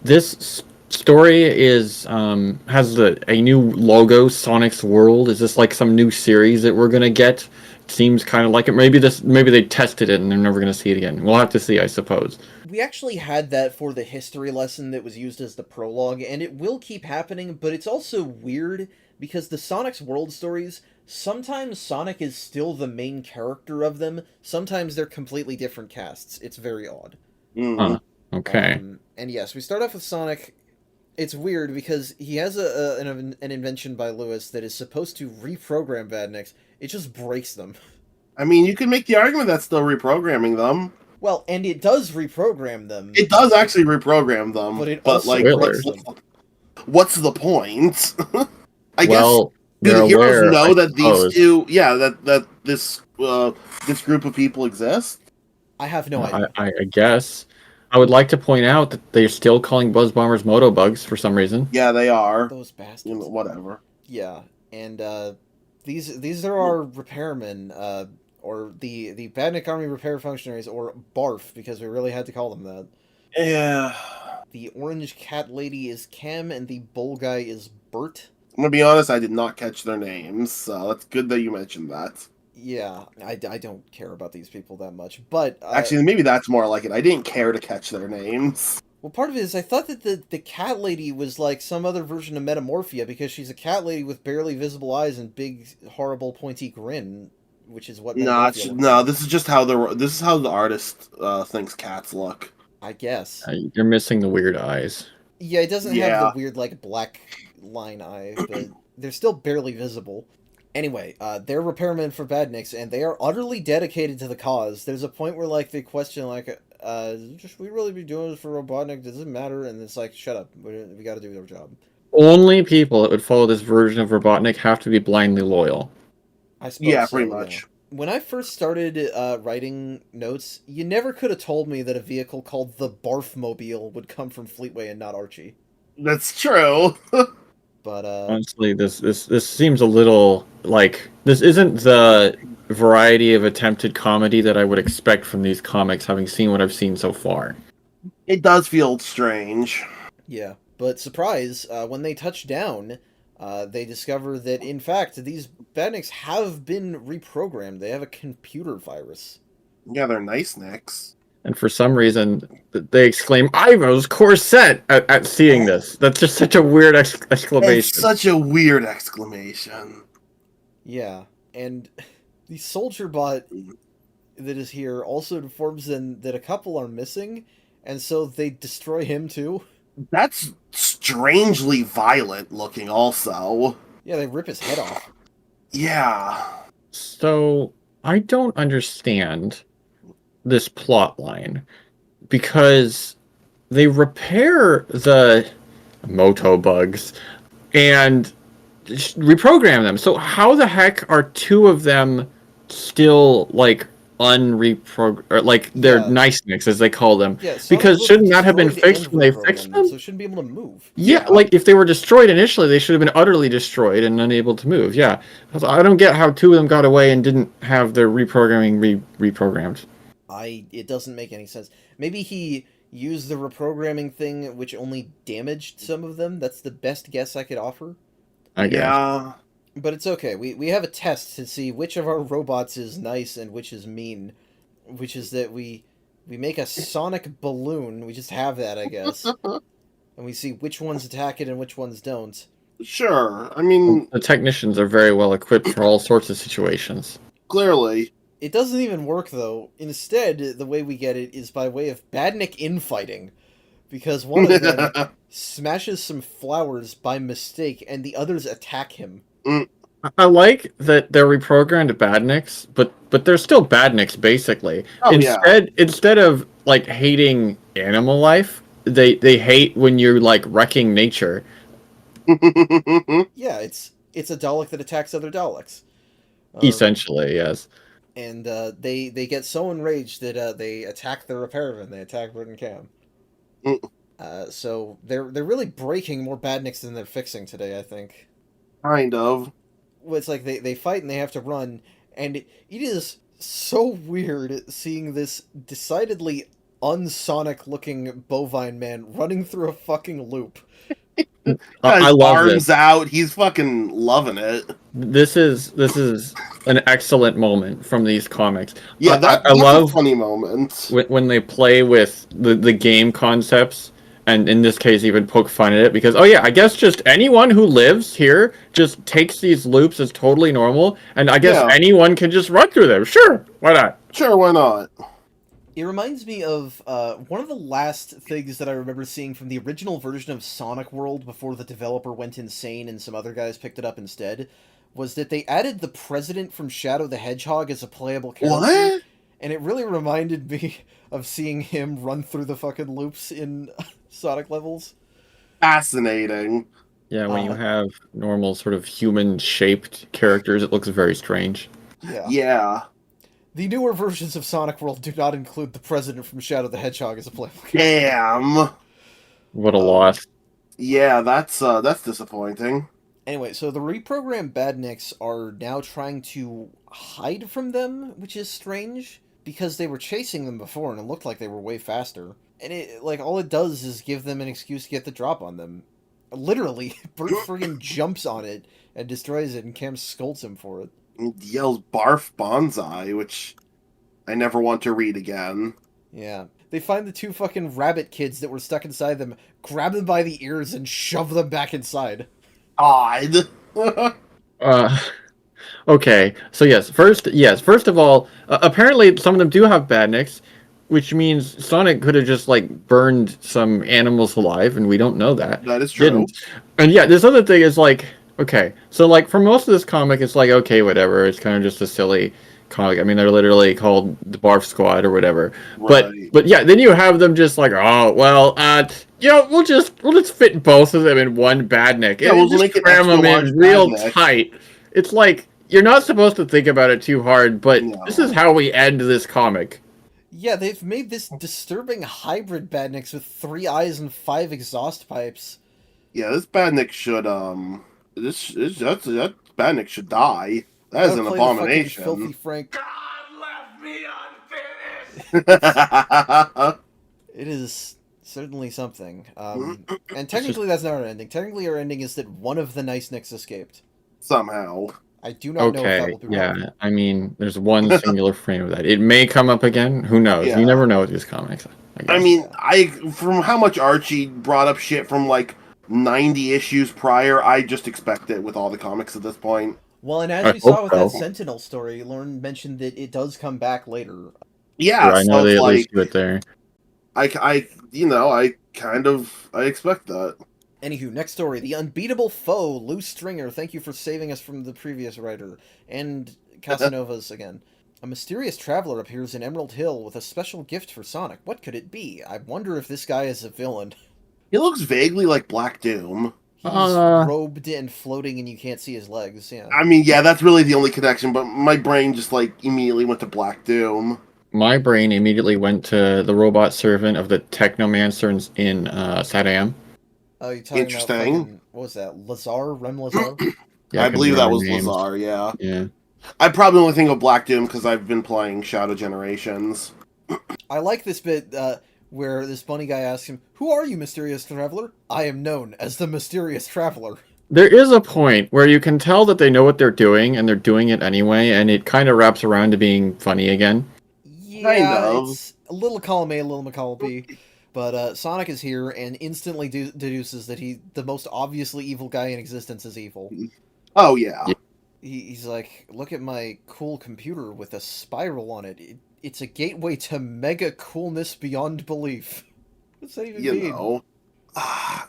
This story is has a new logo, Sonic's World. Is this like some new series that we're gonna get? It seems kind of like it. Maybe they tested it and they're never gonna see it again. We'll have to see, I suppose. We actually had that for the history lesson that was used as the prologue, and it will keep happening, but it's also weird because the Sonic's World stories, sometimes Sonic is still the main character of them, sometimes they're completely different casts. It's very odd. Mhm. Huh. Okay. And yes, we start off with Sonic. It's weird because he has an invention by Lewis that is supposed to reprogram Badniks. It just breaks them. I mean, you can make the argument that's still reprogramming them. Well, and it does reprogram them. It does actually reprogram them, But it but also like, breaks what's the point? I guess Well, do they're the heroes aware, know I that suppose. these two, that this group of people exist? I have no idea. I guess. I would like to point out that they're still calling Buzz Bombers Motobugs for some reason. Yeah, they are. Those bastards. You know, whatever. Yeah, and these are our repairmen, or the Badnik Army repair functionaries, or BARF, because we really had to call them that. Yeah. The orange cat lady is Cam, and the bull guy is Bert. I'm gonna be honest, I did not catch their names, so that's good that you mentioned that. Yeah, I don't care about these people that much, but Actually, maybe that's more like it. I didn't care to catch their names. well, part of it is I thought that the cat lady was like some other version of Metamorphia because she's a cat lady with barely visible eyes and big, horrible, pointy grin, which is what Metamorphia looks No, like. this is how the artist thinks cats look. I guess. You're missing the weird eyes. Yeah, it doesn't have the Yeah. weird like black line eye, but they're still barely visible. Anyway, they're repairmen for Badniks, and they are utterly dedicated to the cause. There's a point where like they question like, should we really be doing this for Robotnik? Does it matter? And it's like, shut up, we got to do our job. Only people that would follow this version of Robotnik have to be blindly loyal. I suppose. Yeah, so, pretty much. When I first started writing notes, you never could have told me that a vehicle called the Barfmobile would come from Fleetway and not Archie. That's true. But Honestly, this seems a little like this isn't the variety of attempted comedy that I would expect from these comics, having seen what I've seen so far. It does feel strange. yeah, but surprise, when they touch down, they discover that in fact these Badniks have been reprogrammed. They have a computer virus. Yeah, they're nice nicks. And for some reason, they exclaim "Ivo's corset" at seeing this. That's just such a weird exclamation. It's such a weird exclamation. Yeah, and the soldier bot that is here also informs them that a couple are missing, and so they destroy him too. That's strangely violent looking also. Yeah, they rip his head off. Yeah. So I don't understand this plot line because they repair the moto bugs and reprogram them. So how the heck are two of them still like or like they're Yeah. nice nicks as they call them? Yeah, Sonic Because both shouldn't that have been destroyed fixed and when they reprogrammed fixed them? So it shouldn't be able to move. Yeah, Yeah. like if they were destroyed initially, they should have been utterly destroyed and unable to move. Yeah, I don't get how two of them got away and didn't have their reprogramming reprogrammed. It doesn't make any sense. Maybe he used the reprogramming thing, which only damaged some of them. That's the best guess I could offer. I guess. Yeah. But it's okay. We have a test to see which of our robots is nice and which is mean. Which is that we make a sonic balloon. We just have that, I guess. And we see which ones attack it and which ones don't. Sure. I mean, The technicians are very well equipped for all sorts of situations. clearly. It doesn't even work, though. Instead, the way we get it is by way of Badnik infighting. Because one of them smashes some flowers by mistake, and the others attack him. I like that they're reprogrammed Badniks, but they're still Badniks basically. Oh, yeah. Instead of like hating animal life, they hate when you're like wrecking nature. Yeah, it's a Dalek that attacks other Daleks. Essentially, yes. And they get so enraged that they attack the repairman. They attack Bert and Cam. So they're really breaking more Badniks than they're fixing today, I think. Kind of. Well, it's like they fight and they have to run, and it is so weird seeing this decidedly unsonic looking bovine man running through a fucking loop. I love arms this. out. He's fucking loving it. This is an excellent moment from these comics. Yeah, I that's love a funny moment. when they play with the game concepts, and in this case even poke fun at it, because oh yeah, I guess just anyone who lives here just takes these loops as totally normal, and I guess Yeah. anyone can just run through them. Sure, why not? Sure, why not? It reminds me of one of the last things that I remember seeing from the original version of Sonic World before the developer went insane and some other guys picked it up instead, was that they added the president from Shadow the Hedgehog as a playable character. What? And it really reminded me of seeing him run through the fucking loops in Sonic levels. Fascinating. Yeah, when you have normal sort of human-shaped characters, it looks very strange. Yeah. Yeah. The newer versions of Sonic World do not include the president from Shadow the Hedgehog as a playable character. Damn. What a loss. Yeah, that's disappointing. Anyway, so the reprogrammed Badniks are now trying to hide from them, which is strange, because they were chasing them before and it looked like they were way faster. And it, like, all it does is give them an excuse to get the drop on them. Literally, Bert friggin' jumps on it and destroys it, and Cam scolds him for it. He yells "Barf Bonsai," which I never want to read again. Yeah. They find the two fucking rabbit kids that were stuck inside them, grab them by the ears, and shove them back inside. Odd. Okay, so first of all, apparently some of them do have badniks, which means Sonic could have just like burned some animals alive, and we don't know that. That is true. Didn't. And yeah, this other thing is like, okay, so like for most of this comic, it's like, okay, whatever, it's kind of just a silly comic. I mean, they're literally called the Barf Squad or whatever. Right. But yeah, then you have them just like, oh well, we'll just fit both of them in one badnik. Yeah, And we'll just make it cram them extra in real large badnik. tight. It's like, you're not supposed to think about it too hard, but No. this is how we end this comic. Yeah, they've made this disturbing hybrid Badniks with 3 eyes and 5 exhaust pipes. Yeah, this badnik should that badnik should die. That is an Play the fucking abomination. Filthy Frank. God left me unfinished. It is certainly something. And technically that's not our ending. Technically our ending is that one of the Nice Nicks escaped. Somehow. I do not know if that Okay, will be yeah. relevant. I mean, there's one singular frame of that. It may come up again. Who knows? Yeah. You never know with these comics. I mean, from how much Archie brought up shit from like 90 issues prior, I just expect it with all the comics at this point. Well, and I as we saw hope with that so. Sentinel story, Lauren mentioned that it does come back later. Yeah, I know so they it's at like least do it there. I expect that. Anywho, next story. The Unbeatable Foe, Lou Stringer. Thank you for saving us from the previous writer. And Casanova's again. A mysterious traveler appears in Emerald Hill with a special gift for Sonic. What could it be? I wonder if this guy is a villain. He looks vaguely like Black Doom. He's robed and floating and you can't see his legs, yeah. I mean, yeah, that's really the only connection, but my brain just like immediately went to Black Doom. My brain immediately went to the robot servant of the Technomancers in Saddam. Oh, you're talking Interesting. about fucking, what was that, Lazar? Rem Lazar? Yeah, I believe that was names. Lazar, yeah. Yeah. I probably only think of Black Doom because I've been playing Shadow Generations. I like this bit where this bunny guy asks him, "Who are you, mysterious traveler?" "I am known as the mysterious traveler." There is a point where you can tell that they know what they're doing, and they're doing it anyway, and it kind of wraps around to being funny again. Yeah, it's a little column A, a little column B. But Sonic is here and instantly deduces that the most obviously evil guy in existence is evil. Oh, yeah. He's like, look at my cool computer with a spiral on it. It's a gateway to mega coolness beyond belief. What's that even mean? Know.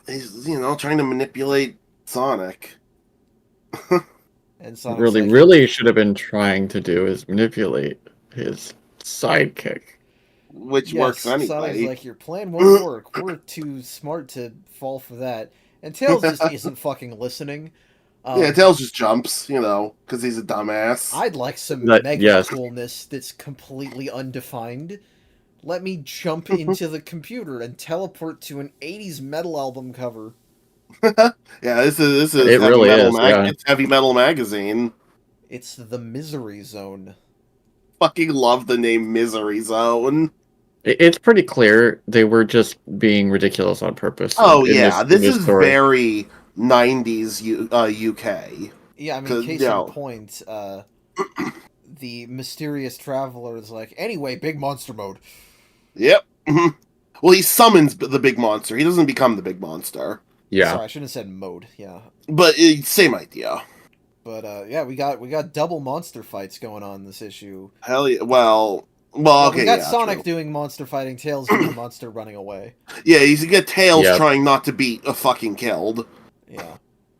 He's, trying to manipulate Sonic. And Sonic's Really should have been trying to do is manipulate his sidekick. Which works anyway. Sonic's like, your plan won't work. We're too smart to fall for that. And Tails just isn't fucking listening. Yeah, Tails just jumps, because he's a dumbass. I'd like some coolness that's completely undefined. Let me jump into the computer and teleport to an 80s metal album cover. Yeah, this is it heavy really metal is. It's Heavy Metal Magazine. It's the Misery Zone. Fucking love the name Misery Zone. It's pretty clear they were just being ridiculous on purpose. Oh yeah, this is story. very 90s UK. Yeah, I mean, case in point, the mysterious traveler is like, anyway, big monster mode. Yep. Well, he summons the big monster. He doesn't become the big monster. Yeah. Sorry, I shouldn't have said mode. Yeah. But same idea. But yeah, we got double monster fights going on in this issue. Hell yeah. Well, okay. We got yeah, Sonic true. doing monster fighting, Tails doing the monster running away. Yeah, you get Tails trying not to be fucking killed. Yeah.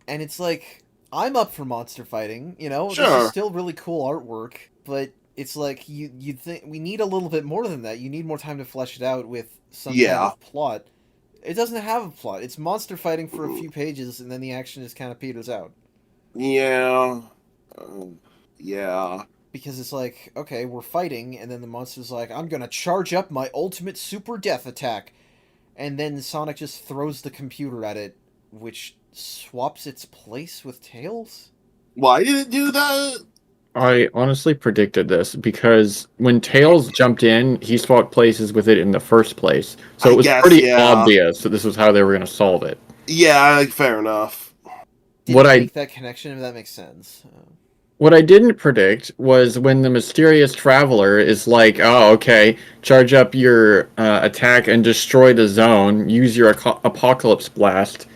And it's like, I'm up for monster fighting, Sure. This is still really cool artwork, but it's like, you'd think we need a little bit more than that. You need more time to flesh it out with some kind of plot. It doesn't have a plot. It's monster fighting for a few pages, and then the action just kind of peters out. Yeah. Yeah. Because it's like, okay, we're fighting, and then the monster's like, I'm gonna charge up my ultimate super death attack. And then Sonic just throws the computer at it, which swaps its place with Tails? Why did it do that? I honestly predicted this because when Tails jumped in, he swapped places with it in the first place. So I it was guess, pretty yeah. obvious that this was how they were going to solve it. Yeah, fair enough. What Didn't I make that connection, if that makes sense. what I didn't predict was when the mysterious traveler is like, "Oh, okay, charge up your attack and destroy the zone. Use your apocalypse blast."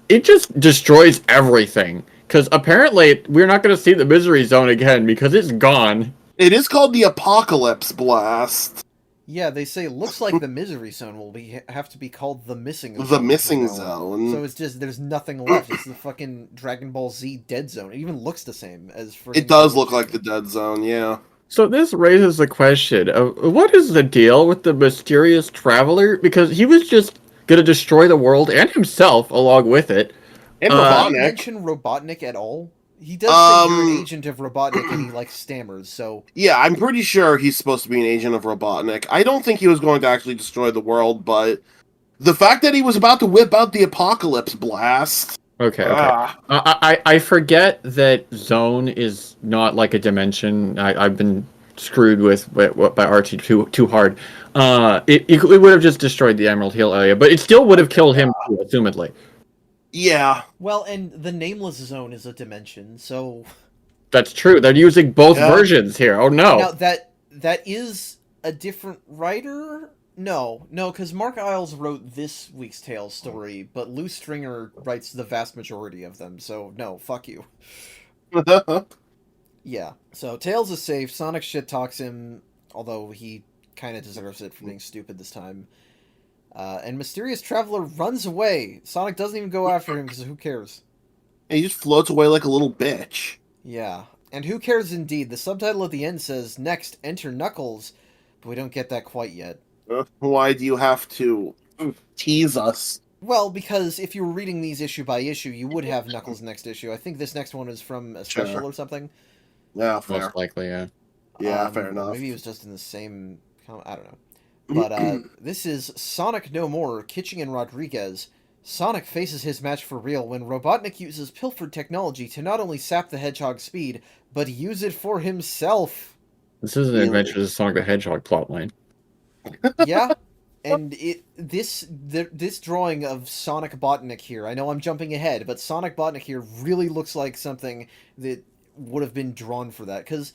It just destroys everything. Because apparently we're not going to see the misery zone again because it's gone. It is called the Apocalypse Blast. Yeah, they say looks like the misery zone will have to be called the missing The zone. Missing from now on. Zone. So it's just there's nothing left. It's the fucking Dragon Ball Z Dead Zone. It even looks the same as for. It does look like the Dead Zone, yeah. So this raises the question of what is the deal with the mysterious traveler? Because he was just going to destroy the world and himself along with it. And Did he Robotnik. mention Robotnik at all? He does say you're an Um, agent of Robotnik, and he like stammers. So Yeah, I'm pretty sure he's supposed to be an agent of Robotnik. I don't think he was going to actually destroy the world, but the fact that he was about to whip out the Apocalypse Blast. Okay. Ah, I forget that zone is not like a dimension. I've been screwed with by Archie too hard. It would have just destroyed the Emerald Hill area, but it still would have killed him too, assumedly. yeah. well, and the Nameless Zone is a dimension. So That's true. They're using both Yeah. versions here. Oh no. now that is a different writer. No, because Mark Isles wrote this week's Tales story, but Lou Stringer writes the vast majority of them. So no, fuck you. Yeah. So Tails is safe. Sonic shit talks him, although he kind of deserves it for being stupid this time. And Mysterious Traveler runs away. Sonic doesn't even go after him because who cares? He just floats away like a little bitch. Yeah. And who cares indeed? The subtitle at the end says, "Next, enter Knuckles," but we don't get that quite yet. Why do you have to tease us? Well, because if you were reading these issue by issue, you would have Knuckles' next issue. I think this next one is from a special Sure. or something. Yeah, fair. Most likely, yeah. Yeah, fair enough. Maybe it was just in the same... I don't know. But this is Sonic No More, Kitching and Rodriguez. Sonic faces his match for real when Robotnik uses pilfered technology to not only sap the Hedgehog's speed, but use it for himself. This is an Really? Adventures of Sonic the Hedgehog plotline. Yeah, and this drawing of Sonic Botnik here, I know I'm jumping ahead, but Sonic Botnik here really looks like something that would have been drawn for that, because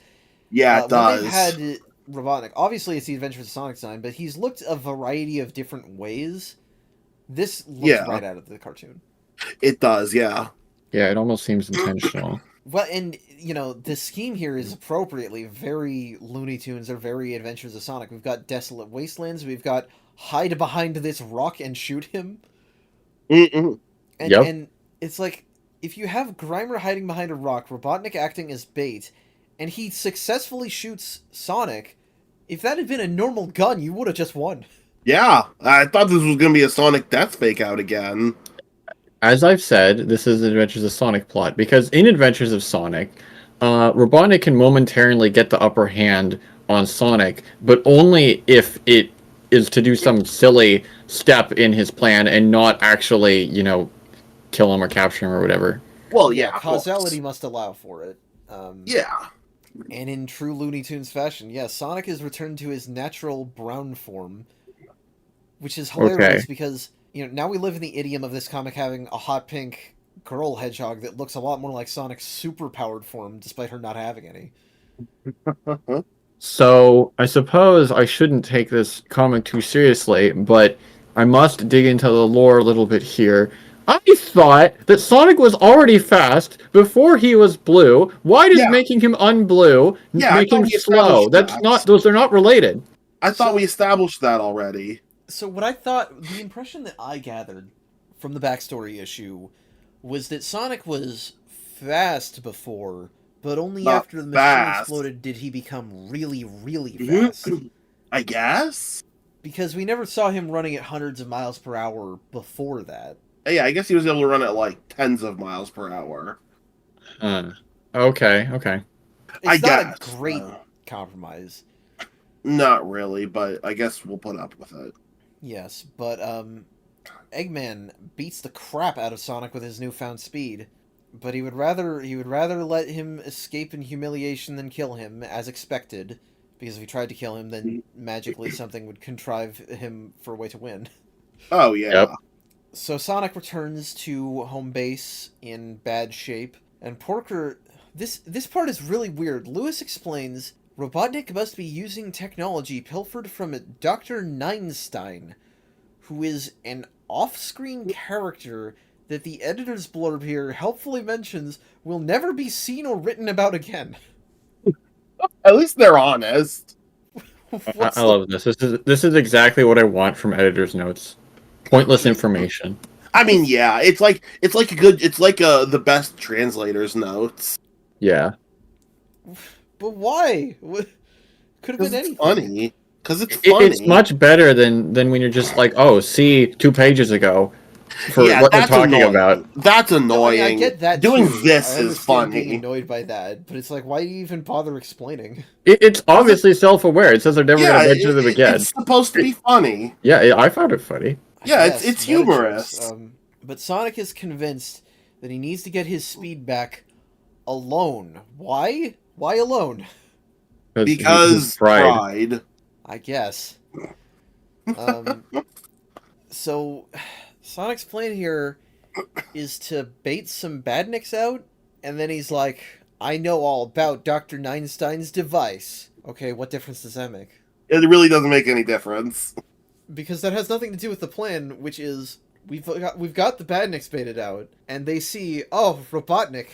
Yeah, it does. when they've had Robotnik, obviously it's the Adventures of Sonic sign, but he's looked a variety of different ways. This looks right out of the cartoon. It does, yeah. Yeah, it almost seems intentional. Well, and, the scheme here is appropriately very Looney Tunes or very Adventures of Sonic. We've got Desolate Wastelands, we've got hide behind this rock and shoot him. Mm-mm. And, Yep. and it's like, if you have Grimer hiding behind a rock, Robotnik acting as bait, and he successfully shoots Sonic, if that had been a normal gun, you would have just won. Yeah, I thought this was going to be a Sonic death fake out again. As I've said, this is Adventures of Sonic plot, because in Adventures of Sonic, Robotnik can momentarily get the upper hand on Sonic, but only if it is to do some silly step in his plan and not actually, kill him or capture him or whatever. Well, yeah, of Causality course. must allow for it. Yeah. And in true Looney Tunes fashion, Sonic is returned to his natural brown form, which is hilarious because, now we live in the idiom of this comic having a hot pink girl hedgehog that looks a lot more like Sonic's super-powered form, despite her not having any. So, I suppose I shouldn't take this comic too seriously, but I must dig into the lore a little bit here. I thought that Sonic was already fast before he was blue. Why does making him unblue make him slow? Those are not related. I thought we established that already. So what I thought, the impression that I gathered from the backstory issue was that Sonic was fast before, but only Not after the machine fast. exploded did he become really, really fast. I guess? Because we never saw him running at hundreds of miles per hour before that. Yeah, I guess he was able to run at like tens of miles per hour. Okay. It's not a great compromise. Not really, but I guess we'll put up with it. Yes, but Eggman beats the crap out of Sonic with his newfound speed. But he would rather let him escape in humiliation than kill him, as expected. Because if he tried to kill him, then magically something would contrive him for a way to win. Oh yeah. Yep. So Sonic returns to home base in bad shape, and Porker. This part is really weird. Lewis explains Robotnik must be using technology pilfered from Dr. Neinstein, who is an off-screen character that the editor's blurb here helpfully mentions will never be seen or written about again. At least they're honest. I love this. This is exactly what I want from editor's notes. Pointless information. I mean, yeah, it's like the best translator's notes. Yeah. But why? Could have been anything. Funny. Because it's funny. It's much better than when you're just like, oh, see 2 pages ago for what they're talking about. That's annoying. I get that Doing too. this I is funny. Being annoyed by that, but it's like, why do you even bother explaining? It's obviously self-aware. It says they're never going to mention them again. It's supposed to be funny. Yeah, I found it funny. Yeah, Yes, it's humorous. But Sonic is convinced that he needs to get his speed back alone. Why? Why alone? Because pride. I guess. So, Sonic's plan here is to bait some Badniks out, and then he's like, I know all about Dr. Neinstein's device. Okay, what difference does that make? It really doesn't make any difference. Because that has nothing to do with the plan, which is, we've got the Badniks baited out, and they see, oh, Robotnik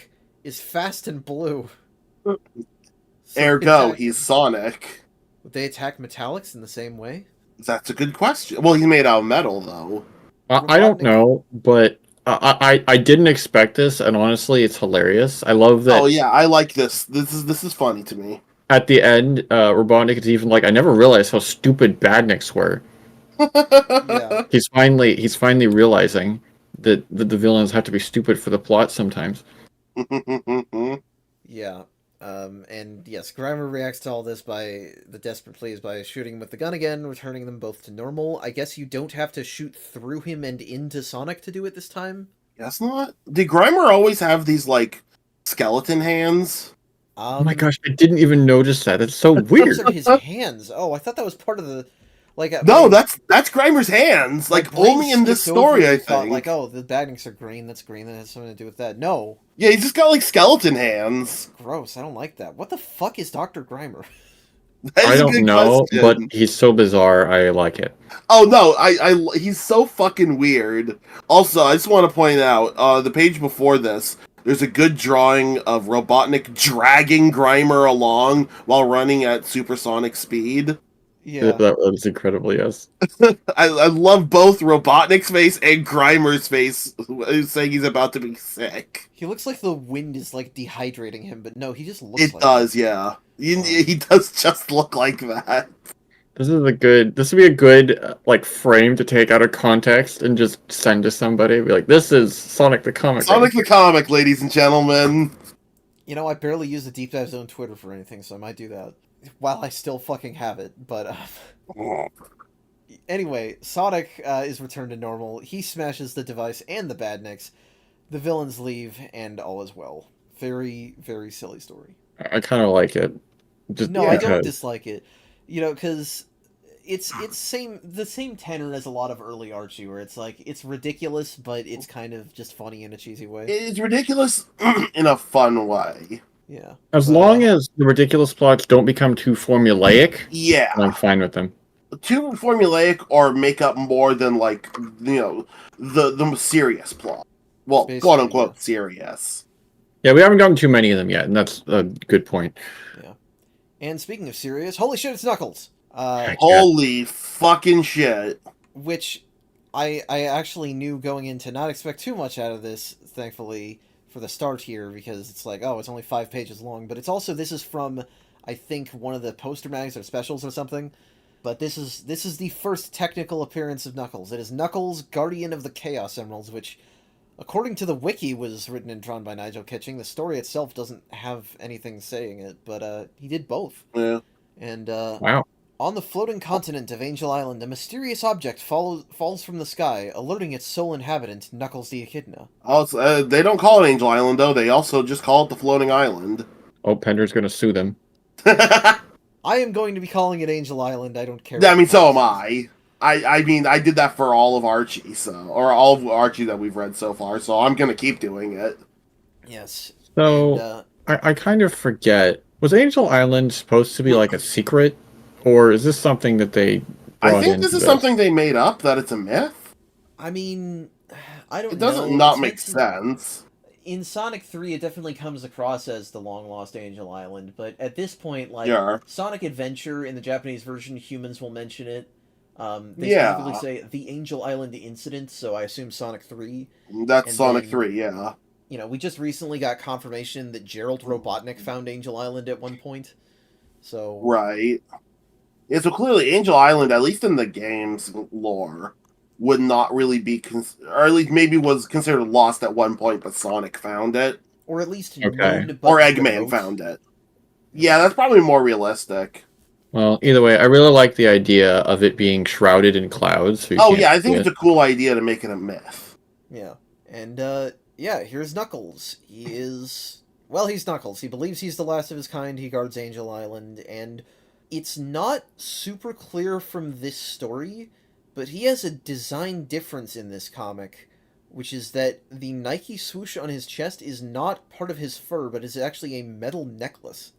is fast and blue. So Ergo, he's Sonic. Would they attack Metallics in the same way? That's a good question. Well, he's made out of metal, though. I don't know, but I didn't expect this, and honestly, it's hilarious. I love that. Oh yeah, I like this. This is funny to me. At the end, Robotnik is even like, I never realized how stupid Badniks were. Yeah. He's finally realizing that the villains have to be stupid for the plot sometimes. Yeah. And yes, Grimer reacts to all this by the desperate pleas by shooting him with the gun again, returning them both to normal. I guess you don't have to shoot through him and into Sonic to do it this time? Guess not. Did Grimer always have these, like, skeleton hands? Oh my gosh, I didn't even notice that. That's so weird. Those are his hands. Oh, I thought that was part of the... Like, no, that's Grimer's hands. Like, only in this story, I think. Like, oh, the Badniks are green. That's green. That has something to do with that. No. Yeah, he's just got, like, skeleton hands. Gross. I don't like that. What the fuck is Dr. Grimer? I don't know, but he's so bizarre. I like it. Oh no, he's so fucking weird. Also, I just want to point out, the page before this, there's a good drawing of Robotnik dragging Grimer along while running at supersonic speed. Yeah. That was incredible, yes. I love both Robotnik's face and Grimer's face, saying he's about to be sick. He looks like the wind is, like, dehydrating him, but no, he just looks It like does, yeah. He does just look like that. This would be a good like frame to take out of context and just send to somebody. Be like, this is Sonic the Comic. Sonic the Comic, ladies and gentlemen. You know, I barely use the Deep Dive Zone Twitter for anything, so I might do that. While I still fucking have it, but... Anyway, Sonic is returned to normal. He smashes the device and the Badniks. The villains leave, and all is well. Very, very silly story. I kind of like it. No, I don't dislike it. You know, because it's the same tenor as a lot of early Archie, where it's like, it's ridiculous, but it's kind of just funny in a cheesy way. It's ridiculous in a fun way. Yeah. As long as the ridiculous plots don't become too formulaic, yeah, I'm fine with them. Too formulaic or make up more than, like, you know, the serious plot. Well, quote unquote serious. Yeah, we haven't gotten too many of them yet, and that's a good point. Yeah. And speaking of serious, holy shit, it's Knuckles! Holy fucking shit. Which I actually knew going in to not expect too much out of this, thankfully, for the start here, because it's like, oh, it's only 5 pages long, but it's also, this is from, I think, one of the poster mags or specials or something, but this is the first technical appearance of Knuckles. It is Knuckles, Guardian of the Chaos Emeralds, which, according to the wiki, was written and drawn by Nigel Kitching. The story itself doesn't have anything saying it, but he did both. Yeah. And wow. On the floating continent of Angel Island, a mysterious object falls from the sky, alerting its sole inhabitant, Knuckles the Echidna. Also, they don't call it Angel Island, though. They also just call it the floating island. Oh, Pender's gonna sue them. I am going to be calling it Angel Island. I don't care. I mean, so am I. I mean, I did that for all of Archie, or all of Archie that we've read so far, so I'm gonna keep doing it. Yes. So, I kind of forget. Was Angel Island supposed to be like a secret? Or is this something that they brought I think this is something they made up, that it's a myth. I mean, I don't know. It doesn't not make sense. In Sonic 3, it definitely comes across as the long-lost Angel Island, but at this point, like, Yeah. Sonic Adventure, in the Japanese version, humans will mention it. They Yeah. specifically say the Angel Island incident, so I assume Sonic 3. That's And Sonic then- 3, yeah. You know, we just recently got confirmation that Gerald Robotnik found Angel Island at one point. So Right. Yeah, so clearly Angel Island, at least in the game's lore, would not really be, or at least maybe was considered lost at one point, but Sonic found it. or at least Okay. known, but Or Eggman remote. found it. Yeah, that's probably more realistic. Well, either way, I really like the idea of it being shrouded in clouds. So you Oh can't yeah, I see think it. it's a cool idea to make it a myth. Yeah. And yeah, here's Knuckles. He's Knuckles. He believes he's the last of his kind. He guards Angel Island, and it's not super clear from this story, but he has a design difference in this comic, which is that the Nike swoosh on his chest is not part of his fur, but is actually a metal necklace.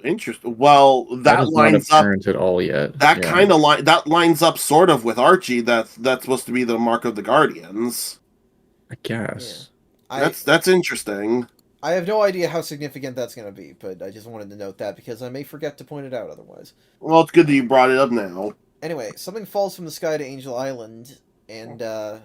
Interesting. Well, that is lines not up. apparent at all yet. That Yeah. kind of that lines up sort of with Archie. That's supposed to be the mark of the Guardians. I guess. That's interesting. I have no idea how significant that's going to be, but I just wanted to note that because I may forget to point it out otherwise. Well, it's good that you brought it up now. Anyway, something falls from the sky to Angel Island, and, well,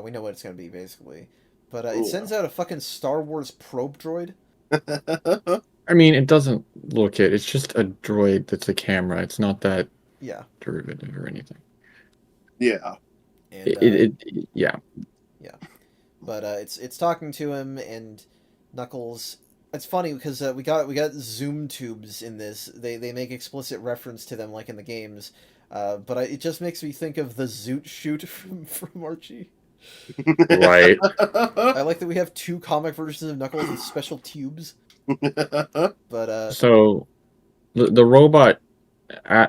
we know what it's going to be, basically. But it Ooh. sends out a fucking Star Wars probe droid. I mean, it doesn't look it. It's just a droid that's a camera. It's not that Yeah. derivative or anything. Yeah. And, Yeah. but it's talking to him, and Knuckles... It's funny, because we got zoom tubes in this. They make explicit reference to them, like in the games. But it just makes me think of the Zoot Shoot from Archie. Right. I like that we have two comic versions of Knuckles with special tubes. But So, the robot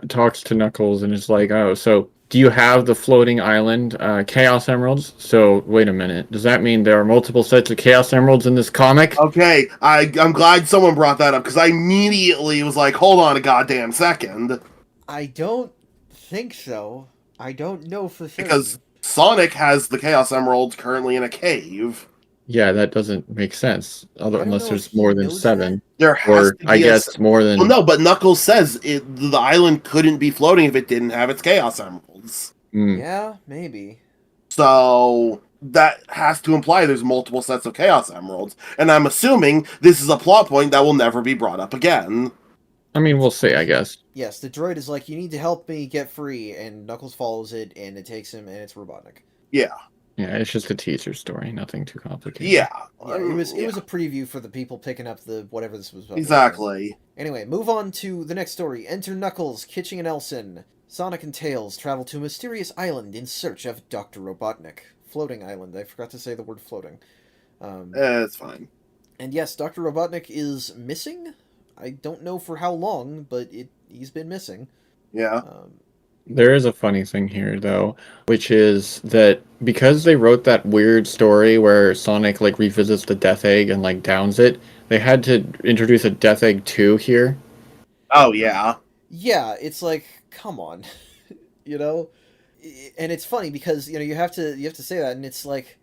talks to Knuckles and is like, "Oh, so do you have the floating island Chaos Emeralds?" So, wait a minute. Does that mean there are multiple sets of Chaos Emeralds in this comic? Okay, I'm glad someone brought that up because I immediately was like, hold on a goddamn second. I don't think so. I don't know for sure. Because Sonic has the Chaos Emeralds currently in a cave. Yeah, that doesn't make sense. don't Unless know there's if he more than knows 7. There has Or, to be I guess, more than... Well, no, but Knuckles says the island couldn't be floating if it didn't have its Chaos Emeralds. Mm. Yeah, maybe. So that has to imply there's multiple sets of Chaos Emeralds. And I'm assuming this is a plot point that will never be brought up again. I mean, we'll see, I guess. Yes, the droid is like, you need to help me get free, and Knuckles follows it, and it takes him, and it's Robotnik. Yeah. Yeah, it's just a teaser story. Nothing too complicated. Yeah. Yeah, it was a preview for the people picking up the whatever this was about. Exactly. Anyway, move on to the next story. Enter Knuckles, Kitching and Elson. Sonic and Tails travel to a mysterious island in search of Dr. Robotnik. Floating island. I forgot to say the word floating. It's fine. And yes, Dr. Robotnik is missing. I don't know for how long, but he's been missing. Yeah. There is a funny thing here, though, which is that because they wrote that weird story where Sonic, like, revisits the Death Egg and, like, downs it, they had to introduce a Death Egg 2 here. Oh, yeah. Yeah, it's like, come on. You know? And it's funny because, you know, you have to say that, and it's like,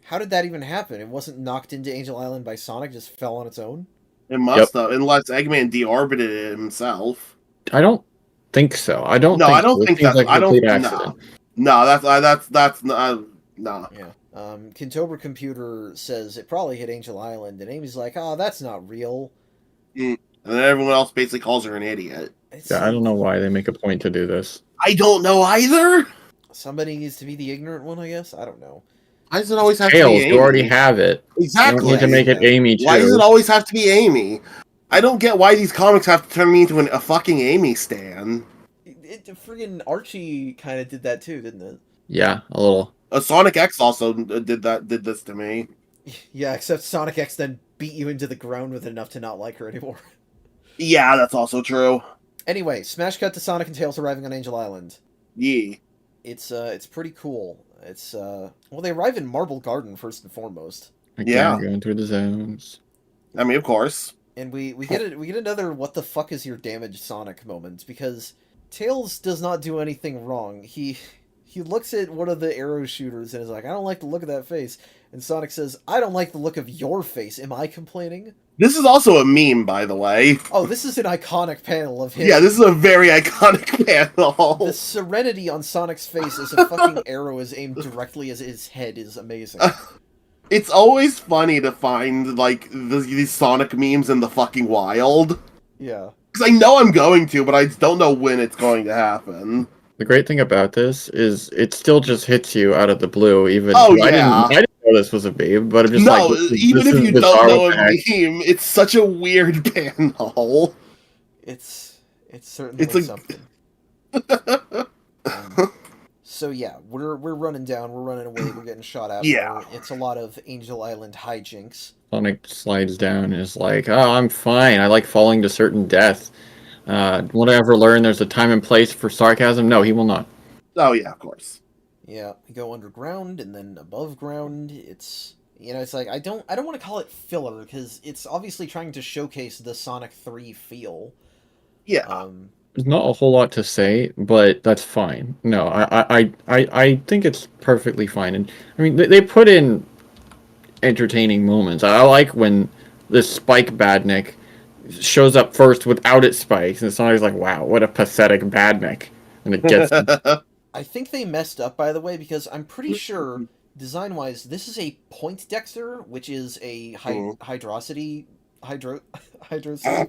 how did that even happen? It wasn't knocked into Angel Island by Sonic, just fell on its own? It must have, unless Eggman deorbited it himself. I don't think so. I don't think that's like I don't complete no. accident. No, that's not no. Yeah. Kintober Computer says it probably hit Angel Island, and Amy's like, oh, that's not real. And then everyone else basically calls her an idiot. Yeah, I don't know why they make a point to do this. I don't know either. Somebody needs to be the ignorant one, I guess? I don't know. Why does it always have Tails, to be Amy? you already have it. Exactly. You don't need to make it Amy, too. Why does it always have to be Amy? I don't get why these comics have to turn me into a fucking Amy stan. Friggin' Archie kind of did that too, didn't it? Yeah, a little. Sonic X also did this to me. Yeah, except Sonic X then beat you into the ground with enough to not like her anymore. Yeah, that's also true. Anyway, smash cut to Sonic and Tails arriving on Angel Island. Yeah. It's pretty cool. It's well, they arrive in Marble Garden first and foremost. Again, going through the zones. I mean, of course. And we get another what the fuck is your damage Sonic moment, because Tails does not do anything wrong. He looks at one of the arrow shooters and is like, I don't like the look of that face. And Sonic says, I don't like the look of your face. Am I complaining? This is also a meme, by the way. Oh, this is an iconic panel of him. Yeah, this is a very iconic panel. The serenity on Sonic's face as a fucking arrow is aimed directly at his head is amazing. It's always funny to find, like, these Sonic memes in the fucking wild. Yeah. Because I know I'm going to, but I don't know when it's going to happen. The great thing about this is it still just hits you out of the blue. Even Oh, I yeah. didn't know this was a meme, but I'm just No, like, even this if is you bizarre don't know a fact. meme, it's such a weird panel. It's certainly It's like- something. So yeah, we're running down, we're running away, we're getting shot at. Yeah. It's a lot of Angel Island hijinks. Sonic slides down and is like, "Oh, I'm fine. I like falling to certain death. Will I ever learn there's a time and place for sarcasm? No, he will not." Oh, yeah, of course. Yeah, we go underground and then above ground. It's it's like I don't want to call it filler because it's obviously trying to showcase the Sonic 3 feel. Yeah. There's not a whole lot to say, but that's fine. No, I think it's perfectly fine. And I mean, they put in entertaining moments. I like when this Spike Badnik shows up first without its spikes, and Sonic's like, "Wow, what a pathetic Badnik," and it gets. I think they messed up, by the way, because I'm pretty sure, design-wise, this is a Poindexter, which is a hydrocity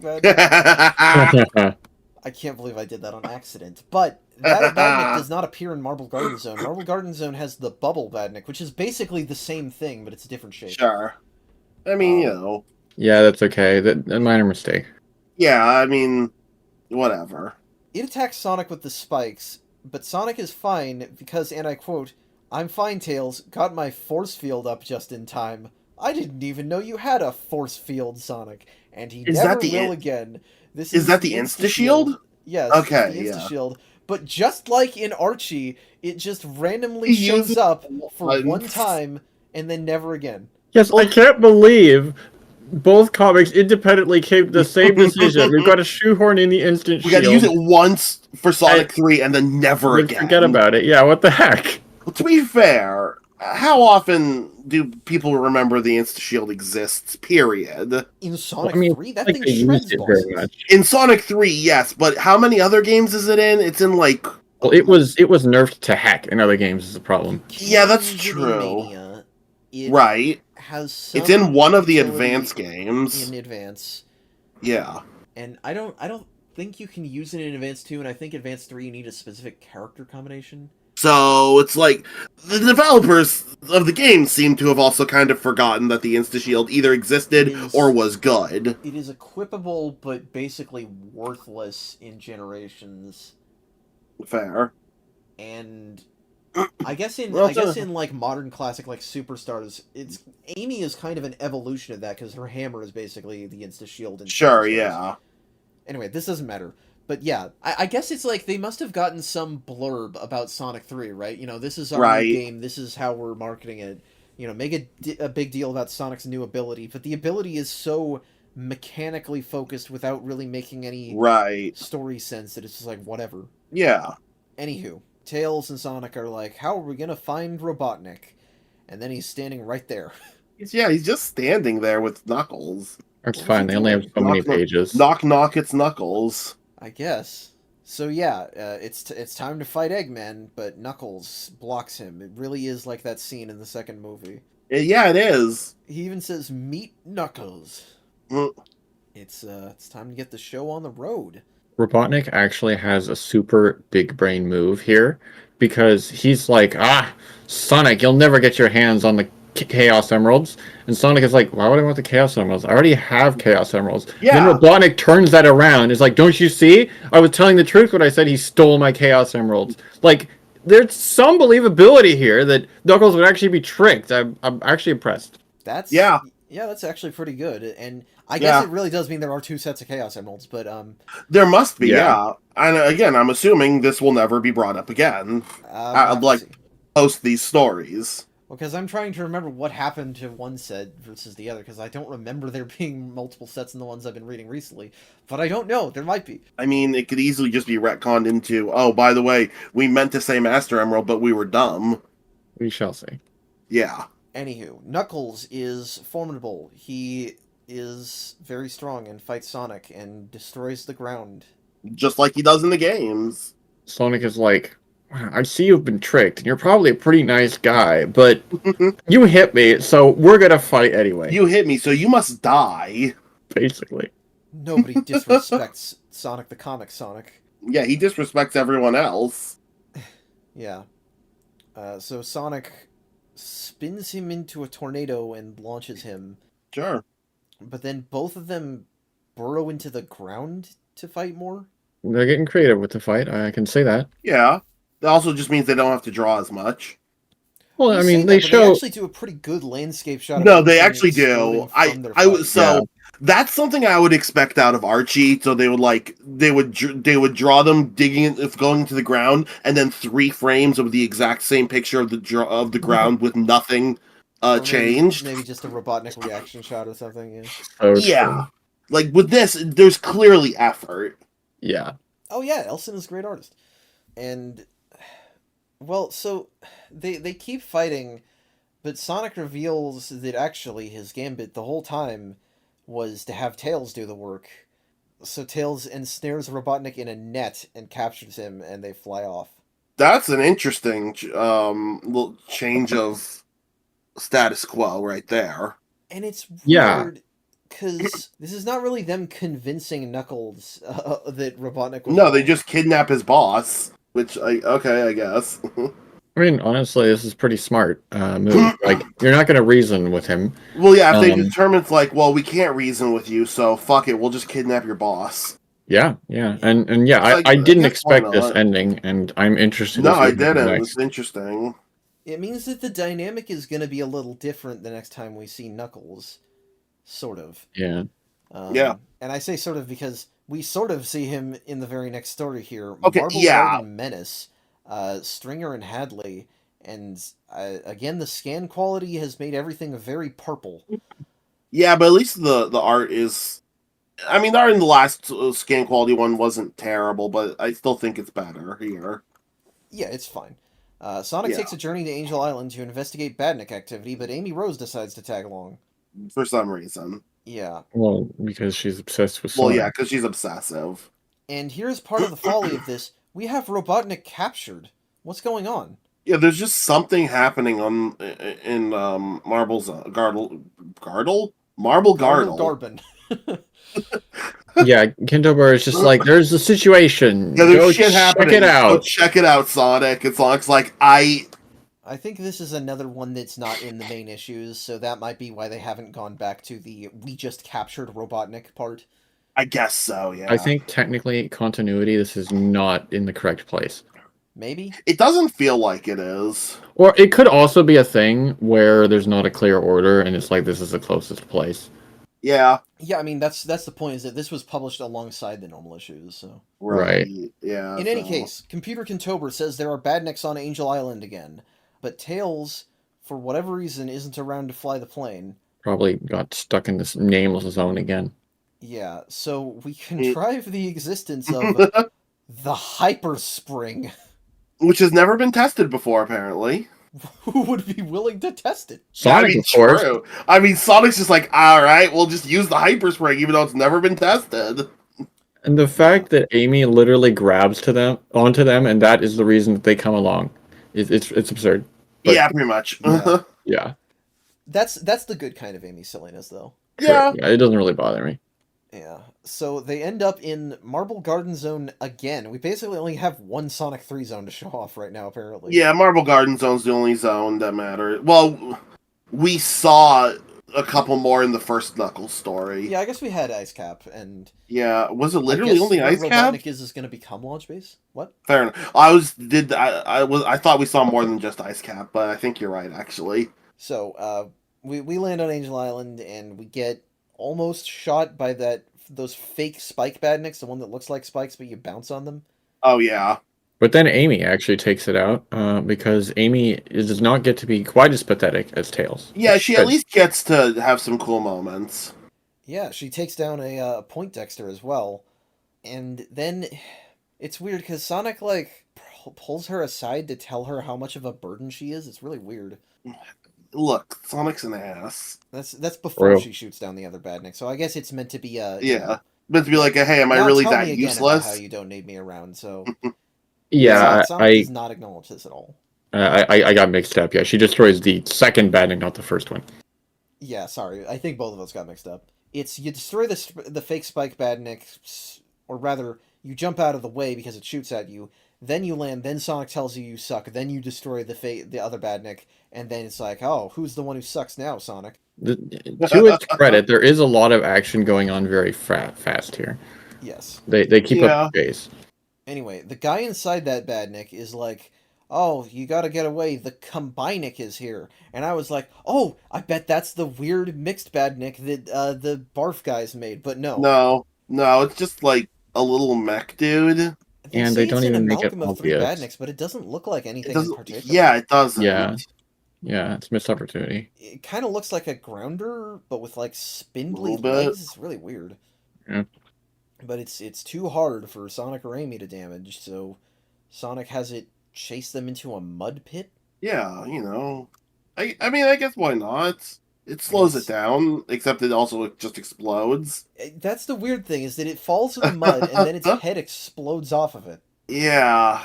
bad. I can't believe I did that on accident. But that Badnik does not appear in Marble Garden Zone. Marble Garden Zone has the Bubble Badnik, which is basically the same thing, but it's a different shape. Sure. I mean, you know. Yeah, that's okay. That a minor mistake. Yeah, I mean, whatever. It attacks Sonic with the spikes, but Sonic is fine because, and I quote, "I'm fine, Tails. Got my force field up just in time. I didn't even know you had a force field, Sonic." And he never will again. This is that the Insta-Shield? Yes, okay, the Insta-Shield. But just like in Archie, it just randomly shows up for one time and then never again. Yes, I can't believe both comics independently came to the same decision. We've got to shoehorn in the instant We shield. got to use it once for Sonic 3 and then never again. Forget about it. Yeah, what the heck? Well, to be fair, how often do people remember the Insta-Shield exists, period? In Sonic 3, that like thing they shreds used it very bosses. much. In Sonic 3, yes, but how many other games is it in? It's in, like... Well, it was nerfed to heck in other games is the problem. Yeah, that's King true. Mania, it Right. has some It's in one of the utility advanced games. in Advance. Yeah. And I don't think you can use it in Advance 2, and I think Advance 3 you need a specific character combination. So, it's like, the developers of the game seem to have also kind of forgotten that the Insta-Shield either existed or was good. It is equipable, but basically worthless in Generations. Fair. And I guess in like modern classic like Superstars, it's Amy is kind of an evolution of that because her hammer is basically the Insta-Shield. And Sure, Superstars. yeah. Anyway, this doesn't matter. But yeah, I guess it's like they must have gotten some blurb about Sonic 3, right? You know, this is our new game. This is how we're marketing it. You know, make a big deal about Sonic's new ability. But the ability is so mechanically focused without really making any story sense that it's just like, whatever. Yeah. Anywho, Tails and Sonic are like, how are we going to find Robotnik? And then he's standing right there. He's just standing there with Knuckles. That's fine. They only have so many pages. Knock, knock, it's Knuckles. I guess. So yeah, it's time to fight Eggman, but Knuckles blocks him. It really is like that scene in the second movie. Yeah, it is. He even says, "Meet Knuckles." Mm. It's time to get the show on the road. Robotnik actually has a super big brain move here because he's like, Sonic, you'll never get your hands on the Chaos Emeralds. And Sonic is like, why would I want the Chaos Emeralds? I already have Chaos Emeralds. Yeah. Then Robotnik turns that around. Is like, don't you see? I was telling the truth when I said he stole my Chaos Emeralds. Like, there's some believability here that Knuckles would actually be tricked. I'm actually impressed. That's Yeah. that's actually pretty good. And I guess it really does mean there are 2 sets of Chaos Emeralds, but There must be, Yeah. yeah. And again, I'm assuming this will never be brought up again. I'd like post these stories. because I'm trying to remember what happened to one set versus the other, because I don't remember there being multiple sets in the ones I've been reading recently. But I don't know. There might be. I mean, it could easily just be retconned into, oh, by the way, we meant to say Master Emerald, but we were dumb. We shall see. Yeah. Anywho, Knuckles is formidable. He is very strong and fights Sonic and destroys the ground. Just like he does in the games. Sonic is like, I see you've been tricked, and you're probably a pretty nice guy, but you hit me, so we're gonna fight anyway. You hit me, so you must die. Basically. Nobody disrespects Sonic the comic Sonic. Yeah, he disrespects everyone else. Yeah. So Sonic spins him into a tornado and launches him, Sure. but then both of them burrow into the ground to fight more. They're getting creative with the fight, I can say that. Yeah. That also just means they don't have to draw as much. Well, You I say mean, that, they but show... They actually do a pretty good landscape shot. No, of they everything actually do. exploding from their I fight. Yeah. That's something I would expect out of Archie. So they would draw them going to the ground, and then 3 frames of the exact same picture of the ground with nothing Or changed. Maybe just a Robotnik reaction shot or something. Yeah. Oh, Yeah. true. Like with this, there's clearly effort. Yeah. Oh yeah, Elson is a great artist, and well, so they keep fighting, but Sonic reveals that actually his gambit the whole time was to have Tails do the work. So Tails ensnares Robotnik in a net and captures him, and they fly off. That's an interesting little change of status quo right there. And it's Yeah. weird because this is not really them convincing Knuckles that Robotnik was No, wrong. they just kidnap his boss, which I guess. I mean, honestly, this is pretty smart move. Like, you're not gonna reason with him. Well, yeah, if they determine it's like, well, we can't reason with you, so fuck it, we'll just kidnap your boss. Yeah, yeah. And yeah, Like, I didn't that's why expect this not. ending, and I'm interested No, to see I what happens didn't. next. It's interesting. It means that the dynamic is going to be a little different the next time we see Knuckles. Sort of. Yeah. Yeah. And I say sort of because we sort of see him in the very next story here. Okay, Marble yeah. Garden Menace, Stringer and Hadley, and again, the scan quality has made everything very purple. Yeah, but at least the art is... I mean, the art in the last scan quality one wasn't terrible, but I still think it's better here. Yeah, it's fine. Sonic takes a journey to Angel Island to investigate Badnik activity, but Amy Rose decides to tag along. For some reason. Yeah. Well, because she's obsessed with Well, Sonic. yeah, because she's obsessive. And here's part of the folly of this. We have Robotnik captured. What's going on? Yeah, there's just something happening in Marble's Gartle? Marble Gartle. Garbin. Yeah, Kentober is just like, there's a situation. Yeah, there's Go shit happening. check it out. Go check it out, Sonic. And Sonic's like, I think this is another one that's not in the main issues, so that might be why they haven't gone back to the we just captured Robotnik part. I guess so, yeah. I think technically continuity, this is not in the correct place. Maybe? It doesn't feel like it is. Or it could also be a thing where there's not a clear order and it's like this is the closest place. Yeah. Yeah, I mean, that's the point, is that this was published alongside the normal issues, so... Right. Yeah. In any case, Computer Kentober says there are Badniks on Angel Island again, but Tails, for whatever reason, isn't around to fly the plane. Probably got stuck in this nameless zone again. Yeah, so we contrive the existence of the Hyper Spring. Which has never been tested before, apparently. Who would be willing to test it? Sonic, of course. True. I mean, Sonic's just like, alright, we'll just use the Hyper Spring, even though it's never been tested. And the fact that Amy literally grabs onto them, and that is the reason that they come along, it's absurd. But, Yeah, pretty much. Yeah. Yeah. That's the good kind of Amy silliness, though. Yeah. It doesn't really bother me. Yeah. So they end up in Marble Garden Zone again. We basically only have one Sonic 3 zone to show off right now, apparently. Yeah, Marble Garden Zone's the only zone that matters. Well, we saw a couple more in the first Knuckles story. Yeah, I guess we had Ice Cap, and Yeah, was it I literally guess only where Ice Cap? Robotnik is going to become launch base. What? Fair enough. I thought we saw more than just Ice Cap, but I think you're right actually. So, we land on Angel Island, and we get almost shot by those fake Spike Badniks, the one that looks like spikes, but you bounce on them. Oh yeah. But then Amy actually takes it out because Amy does not get to be quite as pathetic as Tails. Yeah, she at least gets to have some cool moments. Yeah, she takes down a Point Dexter as well, and then it's weird because Sonic like pulls her aside to tell her how much of a burden she is. It's really weird. Look, Sonic's an ass. That's before Real. she shoots down the other Badnik. So I guess it's meant to be Yeah. Meant to be like, hey, am I now really tell that me again about how useless? you don't need me around. So Yeah, Sonic does not acknowledge this at all. I got mixed up. Yeah, she destroys the second Badnik, not the first one. Yeah, sorry. I think both of us got mixed up. It's you destroy the fake Spike Badnik, or rather, you jump out of the way because it shoots at you. Then you land. Then Sonic tells you suck. Then you destroy the other Badnik, and then it's like, oh, who's the one who sucks now, Sonic? To its credit, there is a lot of action going on very fast here. Yes. They keep up the pace. Anyway, the guy inside that Badnik is like, oh, you gotta get away, the Combinik is here. And I was like, oh, I bet that's the weird mixed Badnik that the Barf guys made, but no. No, it's just like a little mech dude. And they don't even make it amalgam of three obvious. Badniks, but it doesn't look like anything in particular. Yeah, it doesn't. Yeah, it's missed opportunity. It kind of looks like a grounder, but with like spindly legs. It's really weird. Yeah. But it's too hard for Sonic or Amy to damage, so Sonic has it chase them into a mud pit. Yeah, you know. I mean, I guess why not? It slows it down, except it also just explodes. That's the weird thing, is that it falls in the mud, and then its head explodes off of it. Yeah.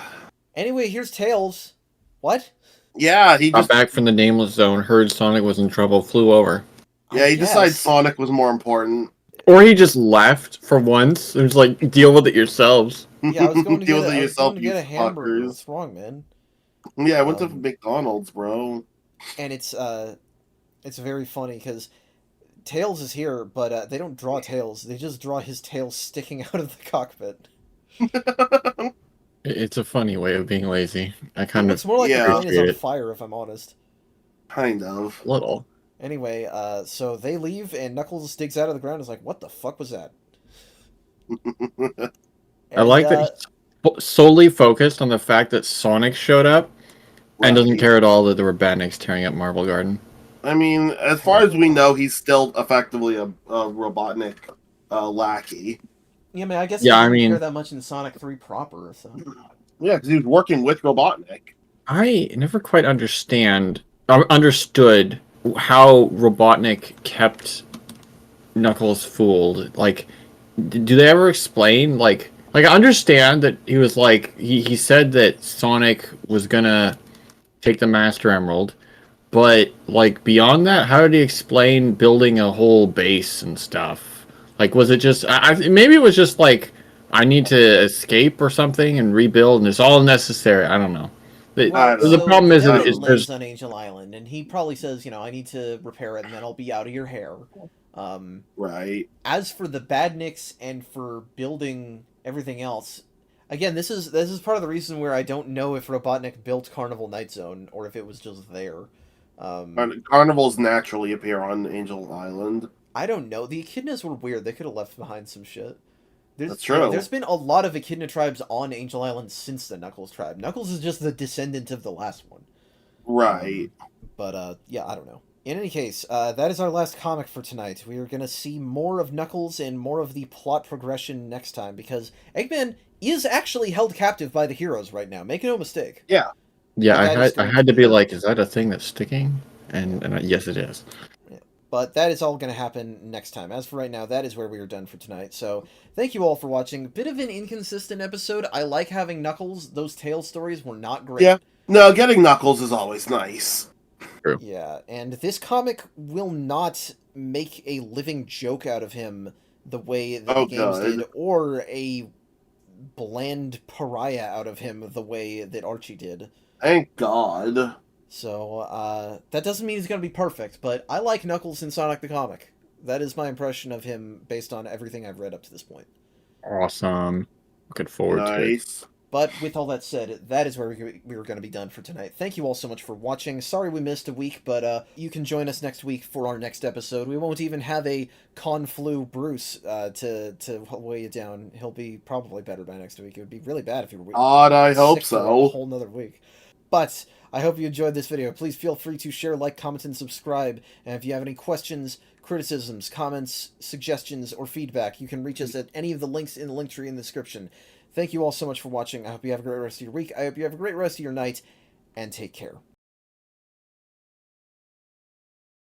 Anyway, here's Tails. What? Yeah, he got just back from the Nameless Zone, heard Sonic was in trouble, flew over. Yeah, he decided Sonic was more important. Or he just left for once. It was like, deal with it yourselves. Yeah, I was going to deal get with it yourself, get a hamburger. fuckers. What's wrong, man? Yeah, I went to McDonald's, bro. And it's very funny because Tails is here, but they don't draw Tails. They just draw his tail sticking out of the cockpit. It's a funny way of being lazy. I kind of. It's more like the plane is on fire, if I'm honest. Kind of. Little. Anyway, so they leave, and Knuckles digs out of the ground and is like, what the fuck was that? I like that he's solely focused on the fact that Sonic showed up and doesn't care at all that there were Badniks tearing up Marble Garden. I mean, as far as we know, he's still effectively a Robotnik lackey. Yeah, man, I guess he didn't care that much in Sonic 3 proper, so... Yeah, because he was working with Robotnik. I never quite understood how Robotnik kept Knuckles fooled. Like, do they ever explain? Like I understand that he was like he said that Sonic was gonna take the Master Emerald, but like beyond that, how did he explain building a whole base and stuff? Like, was it just maybe it was just like I need to escape or something and rebuild, and it's all necessary. I don't know. The problem is lives on Angel Island, and he probably says, I need to repair it, and then I'll be out of your hair. Right. As for the Badniks and for building everything else, again, this is part of the reason where I don't know if Robotnik built Carnival Night Zone or if it was just there. Carnivals naturally appear on Angel Island. I don't know. The Echidnas were weird. They could have left behind some shit. That's true. There's been a lot of Echidna tribes on Angel Island since the Knuckles tribe. Knuckles is just the descendant of the last one. Right. But, yeah, I don't know. In any case, that is our last comic for tonight. We are going to see more of Knuckles and more of the plot progression next time, because Eggman is actually held captive by the heroes right now. Make no mistake. Yeah. Yeah, I had to be like, is that a thing that's sticking? And yes, it is. But that is all going to happen next time. As for right now, that is where we are done for tonight. So, thank you all for watching. Bit of an inconsistent episode. I like having Knuckles. Those Tails stories were not great. Yeah. No, getting Knuckles is always nice. True. Yeah, and this comic will not make a living joke out of him the way that the games did, or a bland pariah out of him the way that Archie did. Thank God. So that doesn't mean he's going to be perfect, but I like Knuckles in Sonic the Comic. That is my impression of him based on everything I've read up to this point. Awesome. Looking forward to it. Nice. But with all that said, that is where we were going to be done for tonight. Thank you all so much for watching. Sorry we missed a week, but you can join us next week for our next episode. We won't even have a Conflu Bruce to weigh it down. He'll be probably better by next week. It would be really bad if he were Odd, I hope sick for a so. whole nother week. But I hope you enjoyed this video. Please feel free to share, like, comment, and subscribe. And if you have any questions, criticisms, comments, suggestions, or feedback, you can reach us at any of the links in the link tree in the description. Thank you all so much for watching. I hope you have a great rest of your week. I hope you have a great rest of your night, and take care.